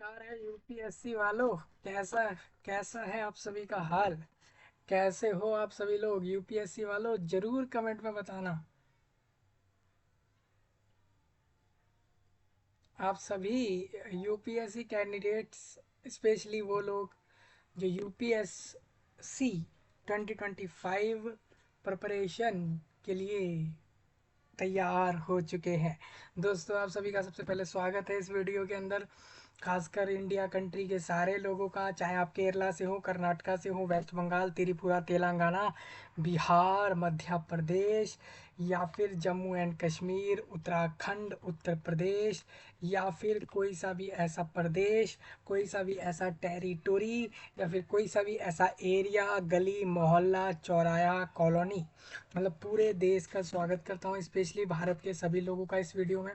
नमस्कार है यूपीएससी वालों। कैसा कैसा है आप सभी का हाल? कैसे हो आप सभी लोग यूपीएससी वालों? जरूर कमेंट में बताना। आप सभी यूपीएससी कैंडिडेट्स, स्पेशली वो लोग जो यूपीएससी 2025 प्रिपरेशन के लिए तैयार हो चुके हैं। दोस्तों, आप सभी का सबसे पहले स्वागत है इस वीडियो के अंदर। खासकर इंडिया कंट्री के सारे लोगों का, चाहे आप केरला से हो, कर्नाटका से हो, वेस्ट बंगाल, त्रिपुरा, तेलंगाना, बिहार, मध्य प्रदेश, या फिर जम्मू एंड कश्मीर, उत्तराखंड, उत्तर प्रदेश, या फिर कोई सा भी ऐसा प्रदेश, कोई सा भी ऐसा टेरिटोरी, या फिर कोई सा भी ऐसा एरिया, गली मोहल्ला, चौराया, कॉलोनी, मतलब पूरे देश का स्वागत करता हूँ, स्पेशली भारत के सभी लोगों का इस वीडियो में।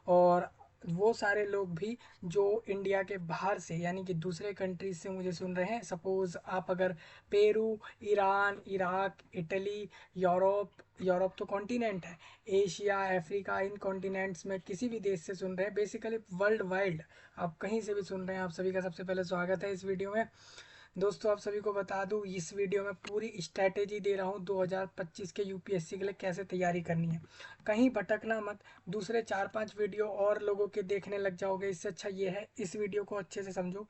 और वो सारे लोग भी जो इंडिया के बाहर से, यानी कि दूसरे कंट्रीज से मुझे सुन रहे हैं। सपोज़ आप अगर Peru, Iran, Iraq, Italy, Europe, Europe तो कॉन्टिनेंट है, एशिया, अफ्रीका, इन कॉन्टिनेंट्स में किसी भी देश से सुन रहे हैं, बेसिकली वर्ल्ड वाइड आप कहीं से भी सुन रहे हैं, आप सभी का सबसे पहले स्वागत है इस वीडियो में। दोस्तों, आप सभी को बता दूं, इस वीडियो में पूरी स्ट्रैटेजी दे रहा हूं 2025 के यूपीएससी के लिए कैसे तैयारी करनी है। कहीं भटकना मत, दूसरे 4-5 वीडियो और लोगों के देखने लग जाओगे। इससे अच्छा ये है इस वीडियो को अच्छे से समझो,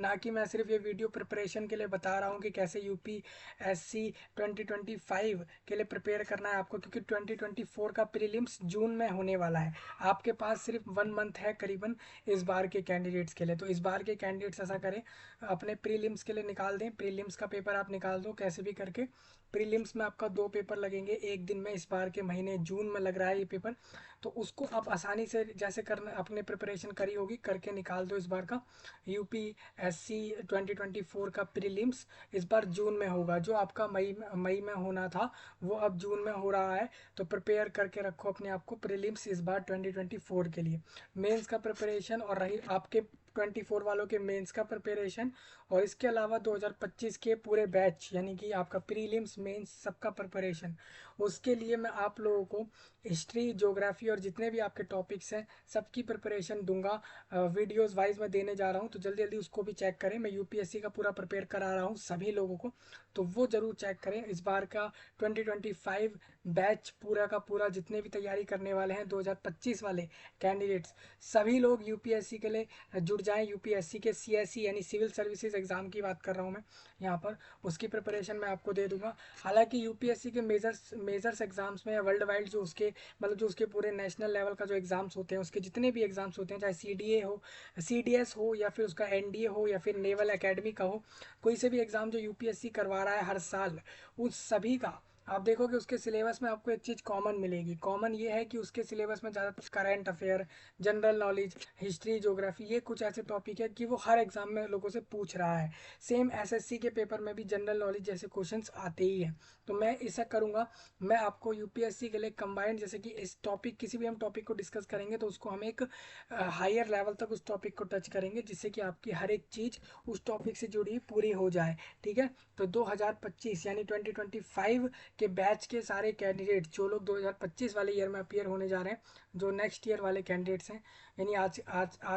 ना कि मैं सिर्फ ये वीडियो प्रिपरेशन के लिए बता रहा हूँ कि कैसे यूपीएससी 2025 के लिए प्रिपेयर करना है आपको, क्योंकि 2024 का प्रीलिम्स जून में होने वाला है। आपके पास सिर्फ 1 मंथ है करीबन इस बार के कैंडिडेट्स के लिए। तो इस बार के कैंडिडेट्स ऐसा करें, अपने प्रीलिम्स के लिए निकाल दें, प्रीलिम्स का पेपर आप निकाल दो कैसे भी करके। प्रीलिम्स में आपका 2 पेपर लगेंगे एक दिन में, इस बार के महीने जून में लग रहा है ये पेपर। तो उसको आप आसानी से जैसे करना अपने प्रिपरेशन करी होगी करके निकाल दो इस बार का। यूपीएससी 2024 का प्रीलिम्स इस बार जून में होगा, जो आपका मई में होना था वो अब जून में हो रहा है। तो प्रिपेयर करके रखो अपने आप को प्रीलिम्स इस बार 2024 के लिए। मेंस का प्रिपरेशन और रही आपके 24 वालों के मेंस का प्रिपरेशन, और इसके अलावा 2025 के पूरे बैच यानी कि आपका प्रीलिम्स मेंस सबका प्रिपरेशन, उसके लिए मैं आप लोगों को हिस्ट्री, ज्योग्राफी और जितने भी आपके टॉपिक्स हैं सबकी प्रिपरेशन दूंगा। वीडियोस वाइज मैं देने जा रहा हूँ, तो जल्दी जल्दी उसको भी चेक करें। मैं यूपीएससी का पूरा प्रिपेयर करा रहा हूँ सभी लोगों को, तो वो ज़रूर चेक करें। इस बार का 2025 बैच पूरा का पूरा, जितने भी तैयारी करने वाले हैं 2025 वाले कैंडिडेट्स, सभी लोग यूपीएससी के लिए जुड़ जाएं। यूपीएससी के सीएससी यानी सिविल सर्विसेज एग्ज़ाम की बात कर रहा हूँ मैं यहाँ पर, उसकी प्रिपरेशन मैं आपको दे दूंगा। हालांकि यूपीएससी के मेजर्स एग्जाम्स में वर्ल्ड वाइड जो उसके मतलब जो उसके पूरे नेशनल लेवल का जो एग्ज़ाम्स होते हैं, उसके जितने भी एग्ज़ाम्स होते हैं, चाहे सीडीए हो, सीडीएस हो, या फिर उसका एनडीए हो, या फिर नेवल एकेडमी का हो, कोई से भी एग्ज़ाम जो यूपीएससी करवा रहा है हर साल, उस सभी का आप देखोगे उसके सिलेबस में आपको एक चीज़ कॉमन मिलेगी। कॉमन ये है कि उसके सिलेबस में ज़्यादातर current affair, general knowledge, history, geography, ये कुछ ऐसे टॉपिक है कि वो हर एग्जाम में लोगों से पूछ रहा है। सेम एसएससी के पेपर में भी जनरल नॉलेज जैसे क्वेश्चंस आते ही हैं। तो मैं ऐसा करूँगा, मैं आपको यूपीएससी के लिए कंबाइंड, जैसे कि इस टॉपिक किसी भी हम टॉपिक को डिस्कस करेंगे तो उसको हम एक हायर लेवल तक उस टॉपिक को टच करेंगे, जिससे कि आपकी हर एक चीज़ उस टॉपिक से जुड़ी पूरी हो जाए। ठीक है? तो 2025 यानी 2025 के बैच के सारे कैंडिडेट, जो लोग 2025 वाले ईयर में अपीयर होने जा रहे हैं, जो नेक्स्ट ईयर वाले कैंडिडेट्स हैं, यानी आज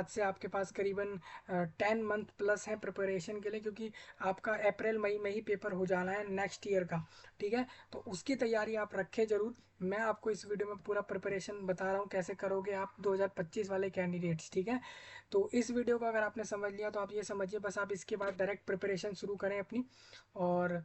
से आपके पास करीबन 10 मंथ प्लस है प्रिपरेशन के लिए, क्योंकि आपका अप्रैल मई में ही पेपर हो जाना है नेक्स्ट ईयर का। ठीक है? तो उसकी तैयारी आप रखें ज़रूर। मैं आपको इस वीडियो में पूरा प्रिपरेशन बता रहा हूँ कैसे करोगे आप 2025 वाले कैंडिडेट्स। ठीक है? तो इस वीडियो को अगर आपने समझ लिया तो आप ये समझिए बस आप इसके बाद डायरेक्ट प्रिपरेशन शुरू करें अपनी। और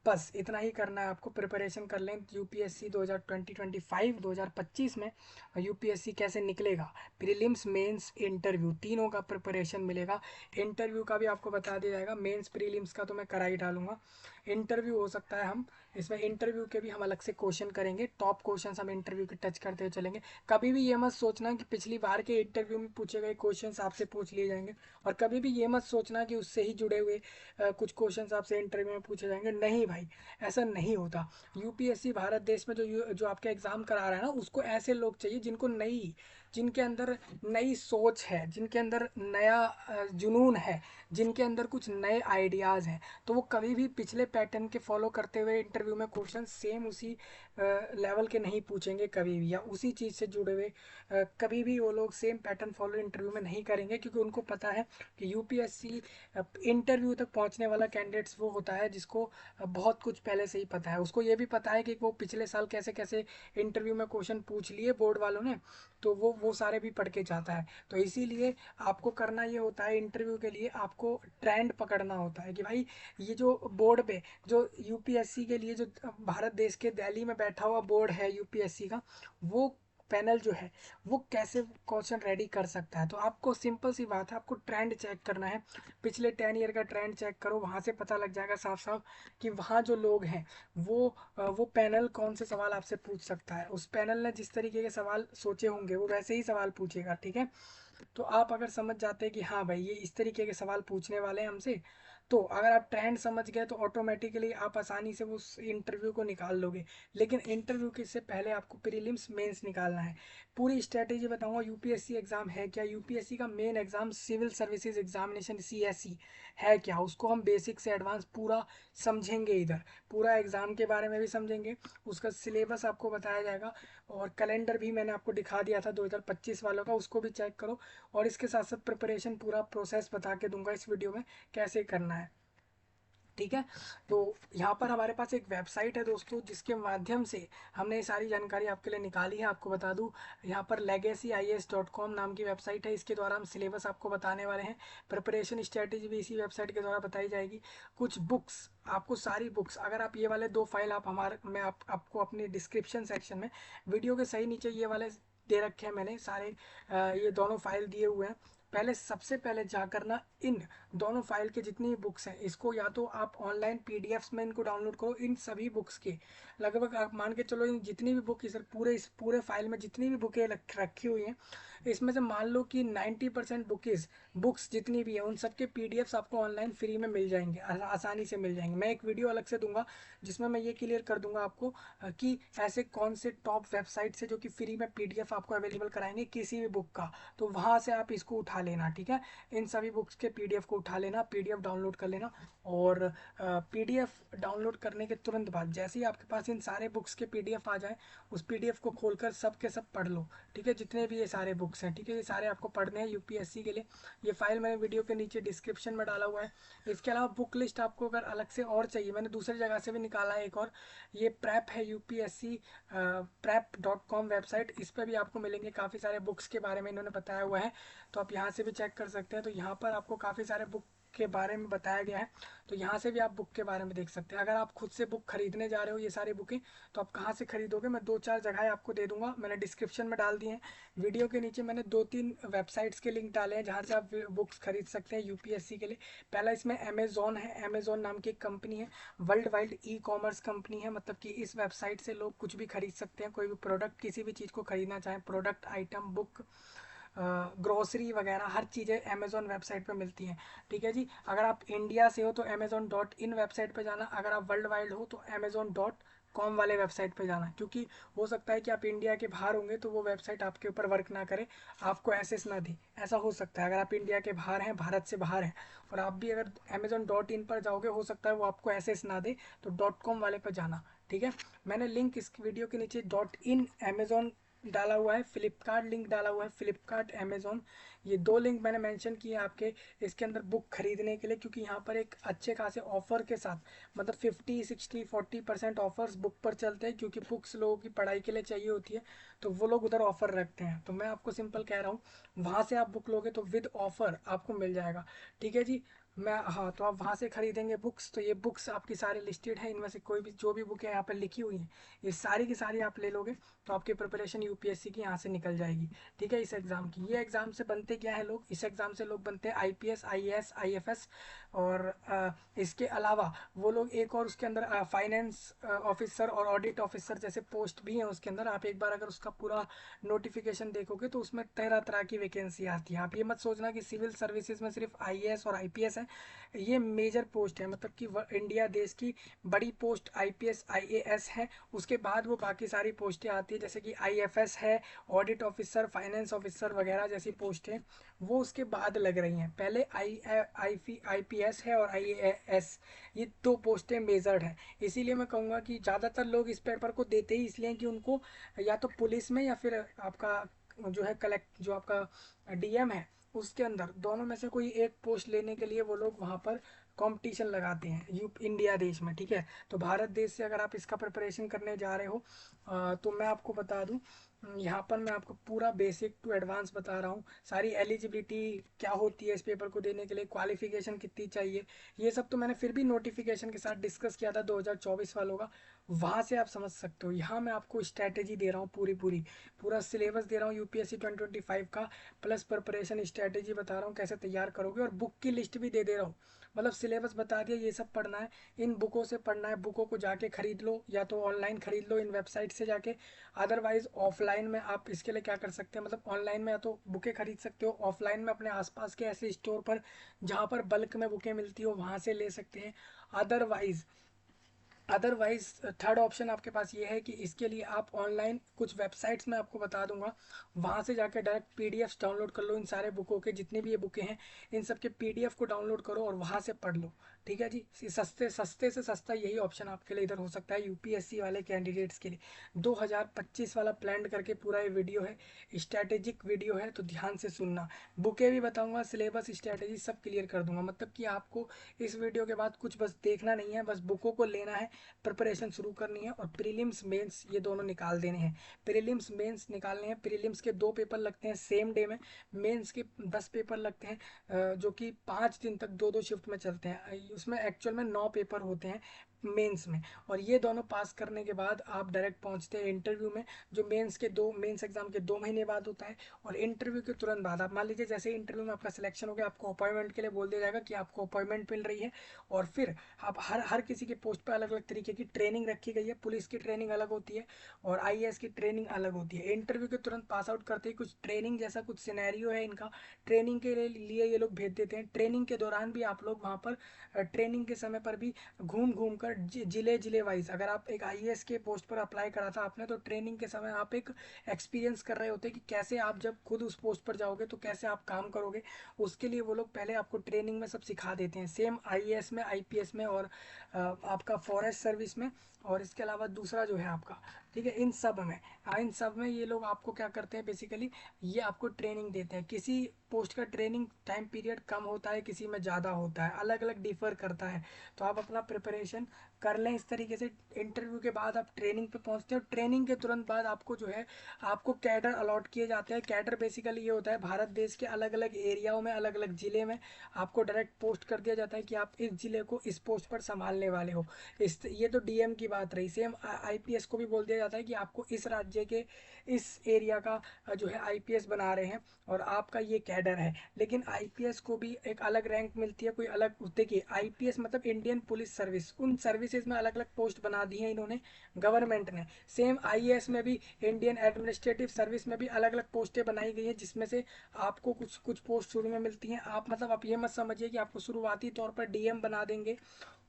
बस इतना ही करना है आपको, प्रिपरेशन कर लें यूपीएससी 2025 में। यूपीएससी कैसे निकलेगा, प्रीलिम्स, मेंस, इंटरव्यू, तीनों का प्रिपरेशन मिलेगा। इंटरव्यू का भी आपको बता दिया जाएगा, मेंस प्रीलिम्स का तो मैं करा ही डालूंगा। इंटरव्यू हो सकता है हम इसमें इंटरव्यू के भी हम अलग से क्वेश्चन करेंगे, टॉप क्वेश्चंस हम इंटरव्यू के टच करते हुए चलेंगे। कभी भी ये मत सोचना कि पिछली बार के इंटरव्यू में पूछे गए क्वेश्चंस आपसे पूछ लिए जाएंगे, और कभी भी ये मत सोचना कि उससे ही जुड़े हुए कुछ क्वेश्चंस आपसे इंटरव्यू में पूछे जाएंगे। नहीं भाई, ऐसा नहीं होता। यूपीएससी भारत देश में जो आपके एग्जाम करा रहा है ना, उसको ऐसे लोग चाहिए जिनको नई जिनके अंदर नई सोच है, जिनके अंदर नया जुनून है, जिनके अंदर कुछ नए आइडियाज़ हैं, तो वो कभी भी पिछले पैटर्न के फॉलो करते हुए इंटरव्यू में क्वेश्चन सेम उसी लेवल के नहीं पूछेंगे कभी भी, या उसी चीज़ से जुड़े हुए कभी भी वो लोग सेम पैटर्न फॉलो इंटरव्यू में नहीं करेंगे, क्योंकि उनको पता है कि यूपीएससी इंटरव्यू तक पहुंचने वाला कैंडिडेट्स वो होता है जिसको बहुत कुछ पहले से ही पता है। उसको ये भी पता है कि वो पिछले साल कैसे कैसे इंटरव्यू में क्वेश्चन पूछ लिए बोर्ड वालों ने, तो वो सारे भी पढ़ के जाता है। तो इसीलिए आपको करना ये होता है, इंटरव्यू के लिए आपको ट्रेंड पकड़ना होता है कि भाई ये जो बोर्ड पे जो यूपीएससी के लिए जो भारत देश के दिल्ली में बैठा हुआ बोर्ड है यूपीएससी का, वो पैनल जो है वो कैसे क्वेश्चन रेडी कर सकता है। तो आपको सिंपल सी बात है, आपको ट्रेंड चेक करना है, पिछले 10 ईयर का ट्रेंड चेक करो, वहाँ से पता लग जाएगा साफ साफ कि वहाँ जो लोग हैं वो पैनल कौन से सवाल आपसे पूछ सकता है। उस पैनल ने जिस तरीके के सवाल सोचे होंगे वो वैसे ही सवाल पूछेगा, ठीक है। तो आप अगर समझ जाते हैं कि हाँ भाई ये इस तरीके के सवाल पूछने वाले हैं हमसे, तो अगर आप ट्रेंड समझ गए तो ऑटोमेटिकली आप आसानी से उस इंटरव्यू को निकाल लोगे। लेकिन इंटरव्यू के से पहले आपको प्रीलिम्स मेंस निकालना है। पूरी स्ट्रेटेजी बताऊंगा यूपीएससी एग्जाम है क्या। यूपीएससी का main exam civil services examination CSE है क्या, उसको हम बेसिक से एडवांस पूरा समझेंगे। इधर पूरा एग्जाम के बारे में भी समझेंगे, उसका सिलेबस आपको बताया जाएगा, और कैलेंडर भी मैंने आपको दिखा दिया था 2025 वालों का, उसको भी चेक करो। और इसके साथ साथ प्रिपरेशन पूरा प्रोसेस बता के दूंगा इस वीडियो में कैसे करना है, ठीक है। तो यहाँ पर हमारे पास एक वेबसाइट है दोस्तों, जिसके माध्यम से हमने ये सारी जानकारी आपके लिए निकाली है। आपको बता दूँ, यहाँ पर legacyis.com नाम की वेबसाइट है, इसके द्वारा हम सिलेबस आपको बताने वाले हैं। प्रिपरेशन स्ट्रेटेजी भी इसी वेबसाइट के द्वारा बताई जाएगी। कुछ बुक्स, आपको सारी बुक्स, अगर आप ये वाले 2 फाइल आप हमारे मैं आपको अपनी डिस्क्रिप्शन सेक्शन में वीडियो के सही नीचे ये वाले दे रखे हैं मैंने सारे, ये दोनों फाइल दिए हुए हैं। पहले सबसे पहले जाकर ना इन दोनों फाइल के जितनी भी बुक्स हैं, इसको या तो आप ऑनलाइन पीडीएफ्स में इनको डाउनलोड करो। इन सभी बुक्स के लगभग आप मान के चलो, इन जितनी भी बुक इस पूरे फाइल में जितनी भी बुकें रखी हुई हैं, इसमें से मान लो कि 90% बुक्स जितनी भी है उन सब के पीडीएफ्स आपको ऑनलाइन फ्री में मिल जाएंगे, आसानी से मिल जाएंगे। मैं एक वीडियो अलग से दूंगा जिसमें मैं ये क्लियर कर दूंगा आपको कि ऐसे कौन से टॉप वेबसाइट से जो कि फ्री में पीडीएफ आपको अवेलेबल कराएंगे किसी भी बुक का, तो वहाँ से आप इसको उठा लेना, ठीक है। इन सभी बुक्स के पीडीएफ को उठा लेना, पीडीएफ डाउनलोड कर लेना, और पीडीएफ डाउनलोड करने के तुरंत बाद जैसे ही आपके पास इन सारे बुक्स के पीडीएफ आ जाए, उस पीडीएफ को खोलकर सब के सब पढ़ लो, ठीक है। जितने भी ये सारे बुक्स हैं, ठीक है, ये सारे आपको पढ़ने हैं यूपीएससी के लिए। ये फाइल मैंने वीडियो के नीचे डिस्क्रिप्शन में डाला हुआ है। इसके अलावा बुक लिस्ट आपको अगर अलग से और चाहिए, मैंने दूसरी जगह से भी निकाला है एक और, ये प्रेप है यूपीएससी prep.com वेबसाइट, इस पर भी आपको मिलेंगे काफ़ी सारे बुक्स के बारे में इन्होंने बताया हुआ है, तो आप यहाँ से भी चेक कर सकते हैं। तो यहाँ पर आपको काफ़ी सारे बुक के बारे में बताया गया है, तो यहाँ से भी आप बुक के बारे में देख सकते हैं। अगर आप खुद से बुक खरीदने जा रहे हो ये सारी बुकें, तो आप कहाँ से खरीदोगे, मैं 2-4 जगह आपको दे दूंगा, मैंने डिस्क्रिप्शन में डाल दिए हैं। वीडियो के नीचे मैंने 2-3 वेबसाइट्स के लिंक डाले हैं जहाँ से आप बुक्स खरीद सकते हैं यूपीएससी के लिए। पहला इसमें अमेजोन है, अमेजोन नाम की एक कंपनी है, world wide e commerce company है, मतलब कि इस वेबसाइट से लोग कुछ भी खरीद सकते हैं, कोई भी प्रोडक्ट, किसी भी चीज़ को खरीदना चाहें, प्रोडक्ट, आइटम, बुक, ग्रोसरी वगैरह हर चीज़ें अमेजोन वेबसाइट पे मिलती हैं, ठीक है जी। अगर आप इंडिया से हो तो amazon.in वेबसाइट पे जाना, अगर आप वर्ल्ड वाइड हो तो amazon.com वाले वेबसाइट पे जाना, क्योंकि हो सकता है कि आप इंडिया के बाहर होंगे तो वो वेबसाइट आपके ऊपर वर्क ना करे, आपको एक्सेस ना दे, ऐसा हो सकता है। अगर आप इंडिया के बाहर हैं, भारत से बाहर हैं, और आप भी अगर amazon.in पर जाओगे, हो सकता है वो आपको एक्सेस ना दे, तो .com वाले पर जाना, ठीक है। मैंने लिंक इस वीडियो के नीचे .in अमेजोन डाला हुआ है, फ्लिपकार्ट लिंक डाला हुआ है, फ्लिपकार्ट, अमेजोन, ये 2 लिंक मैंने मेंशन किए आपके इसके अंदर बुक खरीदने के लिए, क्योंकि यहाँ पर एक अच्छे खासे ऑफर के साथ, मतलब 50, 60, 40% ऑफर्स बुक पर चलते हैं, क्योंकि बुक्स लोगों की पढ़ाई के लिए चाहिए होती है, तो वो लोग उधर ऑफर रखते हैं। तो मैं आपको सिंपल कह रहा हूँ, वहाँ से आप बुक लोगे तो विद ऑफर आपको मिल जाएगा, ठीक है जी। मैं हाँ, तो आप वहाँ से खरीदेंगे बुक्स, तो ये बुक्स आपकी सारी लिस्टेड है, इनमें से कोई भी जो भी बुक है यहाँ पर लिखी हुई है, ये सारी की सारी आप ले लोगे, तो आपकी प्रिपरेशन यूपीएससी की यहाँ से निकल जाएगी, ठीक है। इस एग्ज़ाम की, ये एग्ज़ाम से बनते क्या है लोग, इस एग्ज़ाम से लोग बनते हैं आईपीएस, आईएएस, आईएफएस, और इसके अलावा वो लोग एक और उसके अंदर फाइनेंस ऑफिसर और ऑडिट ऑफिसर जैसे पोस्ट भी हैं उसके अंदर। आप एक बार अगर उसका पूरा नोटिफिकेशन देखोगे तो उसमें तरह तरह की वैकेंसी आती है। आप ये मत सोचना कि सिविल सर्विसेज में सिर्फ आईएएस और आईपीएस है, है, ये मेजर पोस्ट है, मतलब कि इंडिया देश की बड़ी पोस्ट आईपीएस आईएएस है। उसके बाद वो बाकी सारी पोस्टें आती है, जैसे कि आईएफएस है, ऑडिट ऑफिसर, फाइनेंस ऑफिसर वगैरह जैसी पोस्टें, वो उसके बाद लग रही हैं। पहले आईपीएस है और आईएएस, ये दो पोस्टें मेजर्ड हैं। इसीलिए मैं कहूँगा कि ज़्यादातर लोग इस पेपर को देते ही इसलिए कि उनको या तो पुलिस में या फिर आपका जो है कलेक्ट, जो आपका डीएम है उसके अंदर, दोनों में से कोई एक पोस्ट लेने के लिए वो लोग वहाँ पर कंपटीशन लगाते हैं इंडिया देश में, ठीक है। तो भारत देश से अगर आप इसका प्रिपरेशन करने जा रहे हो तो मैं आपको बता दूं, यहाँ पर मैं आपको पूरा बेसिक टू एडवांस बता रहा हूँ। सारी एलिजिबिलिटी क्या होती है इस पेपर को देने के लिए, क्वालिफिकेशन कितनी चाहिए, ये सब तो मैंने फिर भी नोटिफिकेशन के साथ डिस्कस किया था 2024 वालों का, वहाँ से आप समझ सकते हो। यहाँ मैं आपको स्ट्रैटेजी दे रहा हूँ, पूरा सिलेबस दे रहा हूँ यूपीएससी 2025 का, प्लस प्रिपरेशन स्ट्रैटेजी बता रहा हूँ कैसे तैयार करोगे, और बुक की लिस्ट भी दे रहा हूँ। मतलब सिलेबस बता दिया, ये सब पढ़ना है, इन बुकों से पढ़ना है, बुकों को जाके खरीद लो, या तो ऑनलाइन खरीद लो इन वेबसाइट से जाके, अदरवाइज ऑफलाइन में आप इसके लिए क्या कर सकते हैं, मतलब ऑनलाइन में या तो बुकें खरीद सकते हो, ऑफलाइन में अपने आसपास के ऐसे स्टोर पर जहाँ पर बल्क में बुकें मिलती हो वहाँ से ले सकते हैं। अदरवाइज अदरवाइज थर्ड ऑप्शन आपके पास ये है कि इसके लिए आप ऑनलाइन कुछ वेबसाइट्स में आपको बता दूंगा, वहाँ से जाकर डायरेक्ट पीडीएफ्स डाउनलोड कर लो इन सारे बुकों के, जितने भी ये बुकें हैं इन सब के पीडीएफ को डाउनलोड करो और वहाँ से पढ़ लो, ठीक है जी। सस्ते सस्ते से सस्ता यही ऑप्शन आपके लिए इधर हो सकता है यूपीएससी वाले कैंडिडेट्स के लिए। 2025 वाला प्लान करके पूरा ये वीडियो है, स्ट्रैटेजिक वीडियो है, तो ध्यान से सुनना। बुकें भी बताऊंगा, सिलेबस स्ट्रैटेजी सब क्लियर कर दूंगा, मतलब कि आपको इस वीडियो के बाद कुछ बस देखना नहीं है, बस बुकों को लेना है, प्रिपरेशन शुरू करनी है, और प्रीलिम्स मेंस ये दोनों निकाल देने हैं। प्रीलिम्स मेंस निकालने हैं, प्रीलिम्स के 2 पेपर लगते हैं सेम डे में, मेंस के 10 पेपर लगते हैं, जो कि 5 दिन तक 2-2 शिफ्ट में चलते हैं। उसमें एक्चुअल में 9 पेपर होते हैं मेंस में, और ये दोनों पास करने के बाद आप डायरेक्ट पहुंचते हैं इंटरव्यू में, जो मेंस एग्जाम के 2 महीने बाद होता है। और इंटरव्यू के तुरंत बाद आप मान लीजिए जैसे इंटरव्यू में आपका सिलेक्शन हो गया, आपको अपॉइंटमेंट के लिए बोल दिया जाएगा कि आपको अपॉइंटमेंट मिल रही है, और फिर आप हर हर किसी के पोस्ट पर अलग अलग तरीके की ट्रेनिंग रखी गई है। पुलिस की ट्रेनिंग अलग होती है और आईएएस की ट्रेनिंग अलग होती है। इंटरव्यू के तुरंत पास आउट करते ही कुछ ट्रेनिंग जैसा कुछ सिनेरियो है इनका, ट्रेनिंग के लिए ये लोग भेज देते हैं। ट्रेनिंग के दौरान भी आप लोग वहाँ पर ट्रेनिंग के समय पर भी घूम घूम कर जिले जिले वाइज, अगर आप एक आईएएस के पोस्ट पर अप्लाई करा था आपने, तो ट्रेनिंग के समय आप एक एक्सपीरियंस कर रहे होते कि कैसे आप जब खुद उस पोस्ट पर जाओगे तो कैसे आप काम करोगे, उसके लिए वो लोग पहले आपको ट्रेनिंग में सब सिखा देते हैं। सेम आईएएस में, आईपीएस में, और आपका फॉरेस्ट सर्विस में, और इसके अलावा दूसरा जो है आपका, ठीक है, इन सब में, हाँ इन सब में ये लोग आपको क्या करते हैं, बेसिकली ये आपको ट्रेनिंग देते हैं। किसी पोस्ट का ट्रेनिंग टाइम पीरियड कम होता है, किसी में ज़्यादा होता है, अलग अलग डिफर करता है। तो आप अपना प्रिपरेशन कर लें इस तरीके से। इंटरव्यू के बाद आप ट्रेनिंग पे पहुंचते हैं, और ट्रेनिंग के तुरंत बाद आपको जो है आपको कैडर अलॉट किए जाते हैं। कैडर बेसिकली ये होता है, भारत देश के अलग अलग एरियाओं में, अलग अलग ज़िले में आपको डायरेक्ट पोस्ट कर दिया जाता है कि आप इस ज़िले को इस पोस्ट पर संभालने वाले हो। ये तो डीएम की बात रही। सेम आईपीएस को भी बोल दिया जाता है कि आपको इस राज्य के इस एरिया का जो है आईपीएस बना रहे हैं, और आपका ये कैडर है। लेकिन आईपीएस को भी एक अलग रैंक मिलती है, कोई अलग, देखिए आईपीएस मतलब इंडियन पुलिस सर्विस, उन सर्विसेज में अलग अलग पोस्ट बना दी है इन्होंने गवर्नमेंट ने। सेम आईएएस में भी, इंडियन एडमिनिस्ट्रेटिव सर्विस में भी अलग अलग पोस्टें बनाई गई है, जिसमें से आपको कुछ कुछ पोस्ट शुरू में मिलती हैं। आप मतलब आप ये मत समझिए कि आपको शुरुआती तौर पर डीएम बना देंगे,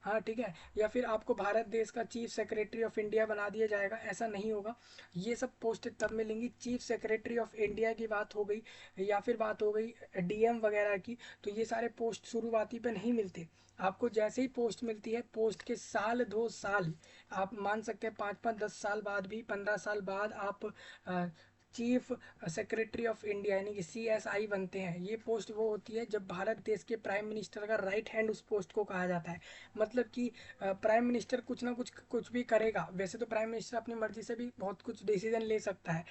हाँ ठीक है, या फिर आपको भारत देश का चीफ सेक्रेटरी ऑफ इंडिया बना दिया जाएगा, ऐसा नहीं होगा। ये सब पोस्ट तब मिलेंगी, चीफ सेक्रेटरी ऑफ इंडिया की बात हो गई, या फिर बात हो गई डीएम वगैरह की, तो ये सारे पोस्ट शुरुआती पे नहीं मिलते। आपको जैसे ही पोस्ट मिलती है, पोस्ट के साल 2 साल, आप मान सकते हैं 5-5 10 साल बाद भी, 15 साल बाद आप चीफ सेक्रेटरी ऑफ इंडिया यानी कि सीएसआई बनते हैं। ये पोस्ट वो होती है जब भारत देश के प्राइम मिनिस्टर का राइट हैंड उस पोस्ट को कहा जाता है। मतलब कि प्राइम मिनिस्टर कुछ ना कुछ भी करेगा। वैसे तो प्राइम मिनिस्टर अपनी मर्जी से भी बहुत कुछ डिसीजन ले सकता है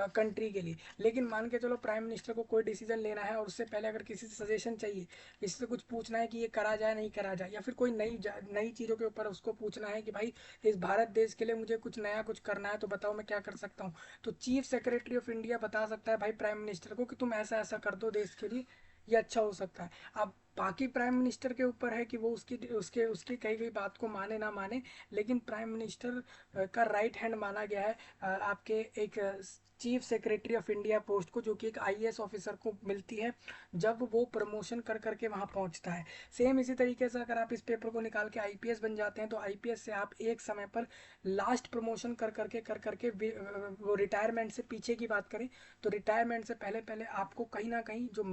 कंट्री के लिए, लेकिन मान के चलो प्राइम मिनिस्टर को कोई डिसीजन लेना है और उससे पहले अगर किसी से सजेशन चाहिए, किसी से कुछ पूछना है कि ये करा जाए नहीं करा जाए, या फिर कोई नई चीज़ों के ऊपर उसको पूछना है कि भाई इस भारत देश के लिए मुझे कुछ नया कुछ करना है, तो बताओ मैं क्या कर सकता हूँ, तो चीफ सेक्रेटरी ऑफ इंडिया बता सकता है भाई प्राइम मिनिस्टर को कि तुम ऐसा ऐसा कर दो देश के लिए, ये अच्छा हो सकता है। अब बाकी प्राइम मिनिस्टर के ऊपर है कि वो उसकी उसके उसकी कही गई बात को माने ना माने, लेकिन प्राइम मिनिस्टर का राइट हैंड माना गया है आपके एक chief secretary of India post को, जो कि एक आईएएस ऑफिसर को मिलती है जब वो प्रमोशन कर करके वहाँ पहुँचता है। सेम इसी तरीके से अगर आप इस पेपर को निकाल के आईपीएस बन जाते हैं तो आईपीएस से आप एक समय पर लास्ट प्रमोशन कर करके वो रिटायरमेंट से पीछे की बात करें तो रिटायरमेंट से पहले पहले आपको कहीं ना कहीं जो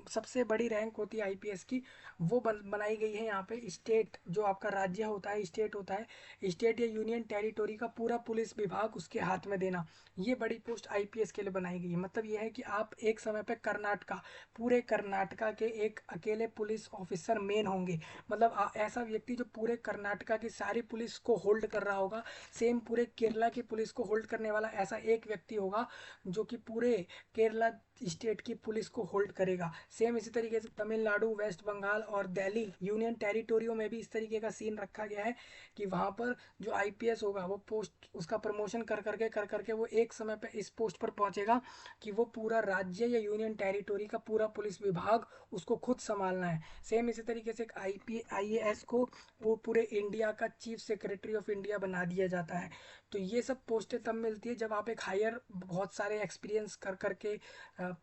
सबसे बड़ी रैंक होती है आईपीएस की, वो बनाई गई है यहाँ पे स्टेट, जो आपका राज्य होता है, स्टेट होता है, स्टेट या यूनियन टेरिटोरी का पूरा पुलिस विभाग उसके हाथ में देना, ये बड़ी पोस्ट आईपीएस के लिए बनाई गई है। मतलब ये है कि आप एक समय पे कर्नाटका, पूरे कर्नाटका के एक अकेले पुलिस ऑफिसर मेन होंगे। मतलब ऐसा व्यक्ति जो पूरे कर्नाटका की सारी पुलिस को होल्ड कर रहा होगा, सेम पूरे केरला की पुलिस को होल्ड करने वाला ऐसा एक व्यक्ति होगा जो कि पूरे केरला स्टेट की पुलिस को होल्ड करेगा। सेम इसी तरीके से तमिलनाडु, वेस्ट बंगाल और दिल्ली यूनियन टेरिटोरियो में भी इस तरीके का सीन रखा गया है कि वहाँ पर जो आईपीएस होगा वो पोस्ट उसका प्रमोशन कर करके वो एक समय पे इस पोस्ट पर पहुंचेगा कि वो पूरा राज्य या यूनियन टेरिटोरी का पूरा पुलिस विभाग उसको खुद संभालना है। सेम इसी तरीके से एक आईएएस को वो पूरे इंडिया का चीफ सेक्रेटरी ऑफ इंडिया बना दिया जाता है। तो ये सब पोस्टें तब मिलती है जब आप एक हायर बहुत सारे एक्सपीरियंस कर करके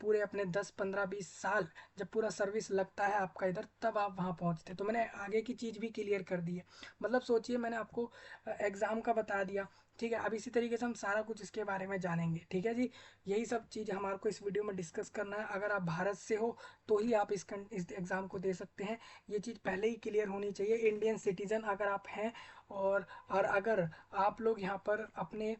पूरे अपने 10 15 20 साल जब पूरा सर्विस लगता है आपका इधर, तब आप वहाँ पहुँचते। तो मैंने आगे की चीज़ भी क्लियर कर दी है। मतलब सोचिए मैंने आपको एग्ज़ाम का बता दिया, ठीक है। अब इसी तरीके से हम सारा कुछ इसके बारे में जानेंगे, ठीक है जी। यही सब चीज़ हमारे को इस वीडियो में डिस्कस करना है। अगर आप भारत से हो तो ही आप इस एग्ज़ाम को दे सकते हैं, ये चीज़ पहले ही क्लियर होनी चाहिए। इंडियन सिटीज़न अगर आप हैं और अगर आप लोग यहाँ पर अपने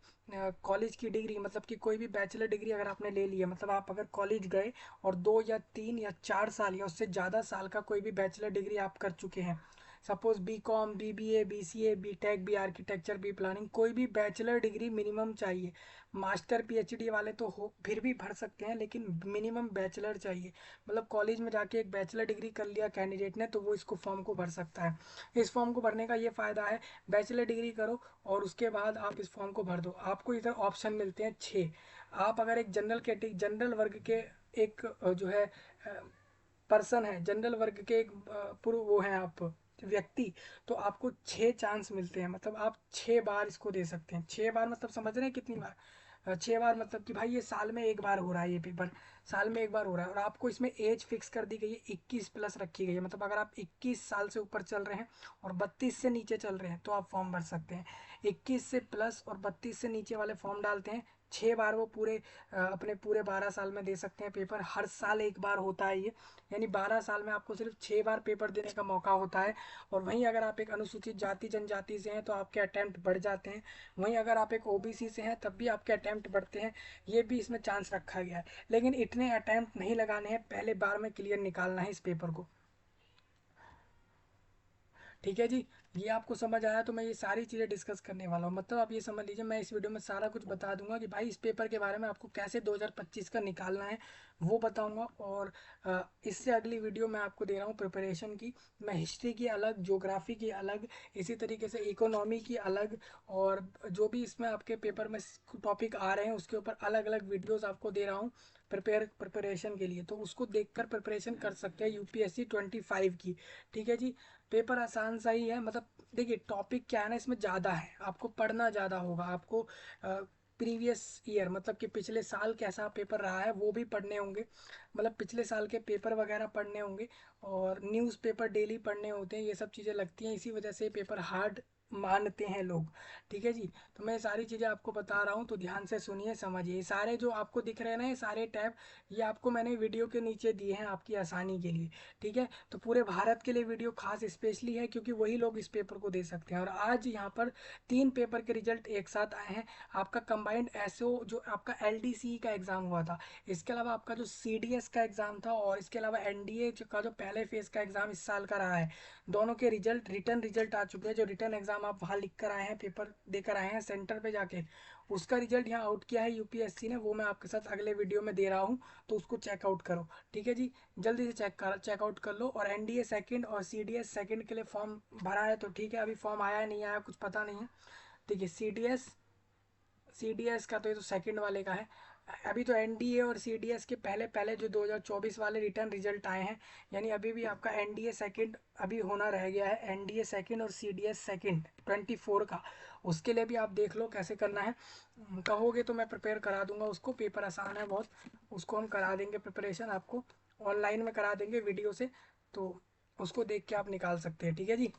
कॉलेज की डिग्री, मतलब कि कोई भी बैचलर डिग्री अगर आपने ले ली है, मतलब आप अगर कॉलेज गए और 2 या 3 या 4 साल या उससे ज़्यादा साल का कोई भी बैचलर डिग्री आप कर चुके हैं, suppose B com, BBA, BCA, B Tech, B architecture, B planning, कोई भी बैचलर डिग्री मिनिमम चाहिए। मास्टर पीएचडी वाले तो हो फिर भी भर सकते हैं, लेकिन मिनिमम बैचलर चाहिए। मतलब कॉलेज में जाके एक बैचलर डिग्री कर लिया कैंडिडेट ने तो वो इसको फॉर्म को भर सकता है। इस फॉर्म को भरने का ये फ़ायदा है, बैचलर डिग्री करो और उसके बाद आप इस फॉर्म को भर दो। आपको इधर ऑप्शन मिलते हैं 6। आप अगर एक जनरल वर्ग के एक जो है पर्सन है, जनरल वर्ग के एक पूर्व वो हैं आप व्यक्ति, तो आपको 6 चांस मिलते हैं। मतलब आप 6 बार इसको दे सकते हैं। 6 बार मतलब समझ रहे हैं कितनी बार? 6 बार मतलब कि भाई ये साल में एक बार हो रहा है, ये पेपर साल में एक बार हो रहा है। और आपको इसमें एज फिक्स कर दी गई है, 21+ रखी गई है। मतलब अगर आप 21 साल से ऊपर चल रहे हैं और 32 से नीचे चल रहे हैं तो आप फॉर्म भर सकते हैं। 21 से प्लस और 32 से नीचे वाले फॉर्म डालते हैं। 6 बार वो पूरे अपने पूरे 12 साल में दे सकते हैं पेपर। हर साल एक बार होता है ये, यानी 12 साल में आपको सिर्फ 6 बार पेपर देने का मौका होता है। और वहीं अगर आप एक अनुसूचित जाति जनजाति से हैं तो आपके अटैम्प्ट बढ़ जाते हैं। वहीं अगर आप एक ओबीसी से हैं तब भी आपके अटैम्प्ट बढ़ते हैं। ये भी इसमें चांस रखा गया है, लेकिन इतने अटैम्प्ट नहीं लगाने हैं, पहले बार में क्लियर निकालना है इस पेपर को, ठीक है जी। ये आपको समझ आया तो मैं ये सारी चीज़ें डिस्कस करने वाला हूँ। मतलब आप ये समझ लीजिए मैं इस वीडियो में सारा कुछ बता दूंगा कि भाई इस पेपर के बारे में आपको कैसे 2025 का निकालना है वो बताऊंगा। और इससे अगली वीडियो मैं आपको दे रहा हूँ प्रिपरेशन की। मैं हिस्ट्री की अलग, ज्योग्राफी की अलग, इसी तरीके से इकोनॉमी की अलग, और जो भी इसमें आपके पेपर में टॉपिक आ रहे हैं उसके ऊपर अलग अलग वीडियोज़ आपको दे रहा हूँ प्रिपरेशन के लिए। तो उसको देखकर प्रिपरेशन कर सकते हैं यूपीएससी 25 की, ठीक है जी। पेपर आसान सा ही है। मतलब देखिए टॉपिक क्या है ना, इसमें ज़्यादा है, आपको पढ़ना ज़्यादा होगा। आपको प्रीवियस ईयर मतलब कि पिछले साल कैसा पेपर रहा है वो भी पढ़ने होंगे। मतलब पिछले साल के पेपर वगैरह पढ़ने होंगे, और न्यूज़पेपर डेली पढ़ने होते हैं। ये सब चीज़ें लगती हैं, इसी वजह से पेपर हार्ड मानते हैं लोग, ठीक है जी। तो मैं सारी चीज़ें आपको बता रहा हूँ तो ध्यान से सुनिए, समझिए। ये सारे जो आपको दिख रहे हैं ना, ये सारे टैब, ये आपको मैंने वीडियो के नीचे दिए हैं आपकी आसानी के लिए, ठीक है। तो पूरे भारत के लिए वीडियो खास स्पेशली है क्योंकि वही लोग इस पेपर को दे सकते हैं। और आज यहाँ पर 3 पेपर के रिजल्ट एक साथ आए हैं। आपका कंबाइंड एसओ जो आपका एलडीसी का एग्ज़ाम हुआ था, इसके अलावा आपका जो सीडीएस का एग्ज़ाम था, और इसके अलावा एनडीए का जो पहले फेज़ का एग्ज़ाम इस साल का रहा है, दोनों के रिजल्ट रिटर्न रिजल्ट आ चुके हैं। जो रिटर्न एग्ज़ाम आप वहाँ लिख कर आए हैं, पेपर देकर आए हैं सेंटर पे जाके, उसका रिजल्ट यहाँ आउट किया है यूपीएससी ने, वो मैं आपके साथ अगले वीडियो में दे रहा हूँ। तो उसको चेकआउट करो, ठीक है जी। जल्दी से चेकआउट कर लो। और एनडीए सेकंड और सीडीएस सेकंड के लिए फॉर्म भरा है तो ठीक है, अभी फॉर्म आया नहीं आया कुछ पता नहीं है। देखिए सीडीएस का तो ये तो सेकंड वाले का है। अभी तो एनडीए और सीडीएस के पहले पहले जो 2024 वाले रिटर्न रिजल्ट आए हैं, यानी अभी भी आपका एनडीए सेकंड अभी होना रह गया है, एनडीए सेकंड और सीडीएस सेकंड 24 का। उसके लिए भी आप देख लो कैसे करना है, कहोगे तो मैं प्रिपेयर करा दूंगा उसको, पेपर आसान है बहुत, उसको हम करा देंगे प्रिपरेशन आपको, ऑनलाइन में करा देंगे वीडियो से, तो उसको देख के आप निकाल सकते हैं। ठीक है जी,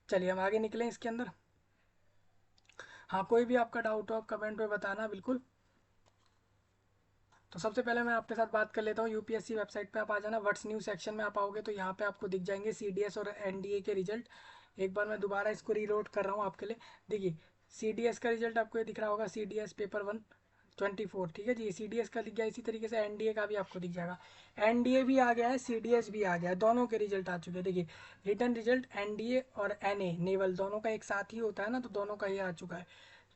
चलिए हम आगे निकलें इसके अंदर। हाँ, कोई भी आपका डाउट हो आप कमेंट में बताना बिल्कुल। तो सबसे पहले मैं आपके साथ बात कर लेता हूँ, यूपीएससी वेबसाइट पे आप आ जाना, व्हाट्स न्यू सेक्शन में आप आओगे तो यहाँ पे आपको दिख जाएंगे सीडीएस और एनडीए के रिजल्ट। एक बार मैं दोबारा इसको रीलोड कर रहा हूँ आपके लिए। देखिए, सीडीएस का रिजल्ट आपको ये दिख रहा होगा, सीडीएस पेपर 1 24। ठीक है जी, सीडीएस का दिख गया, इसी तरीके से एनडीए का भी आपको दिख जाएगा। एनडीए भी आ गया है, सीडीएस भी आ गया है, दोनों के रिजल्ट आ चुके हैं। देखिए, रिटर्न रिजल्ट एनडीए और एनए नेवल दोनों का एक साथ ही होता है ना, तो दोनों का ही आ चुका है।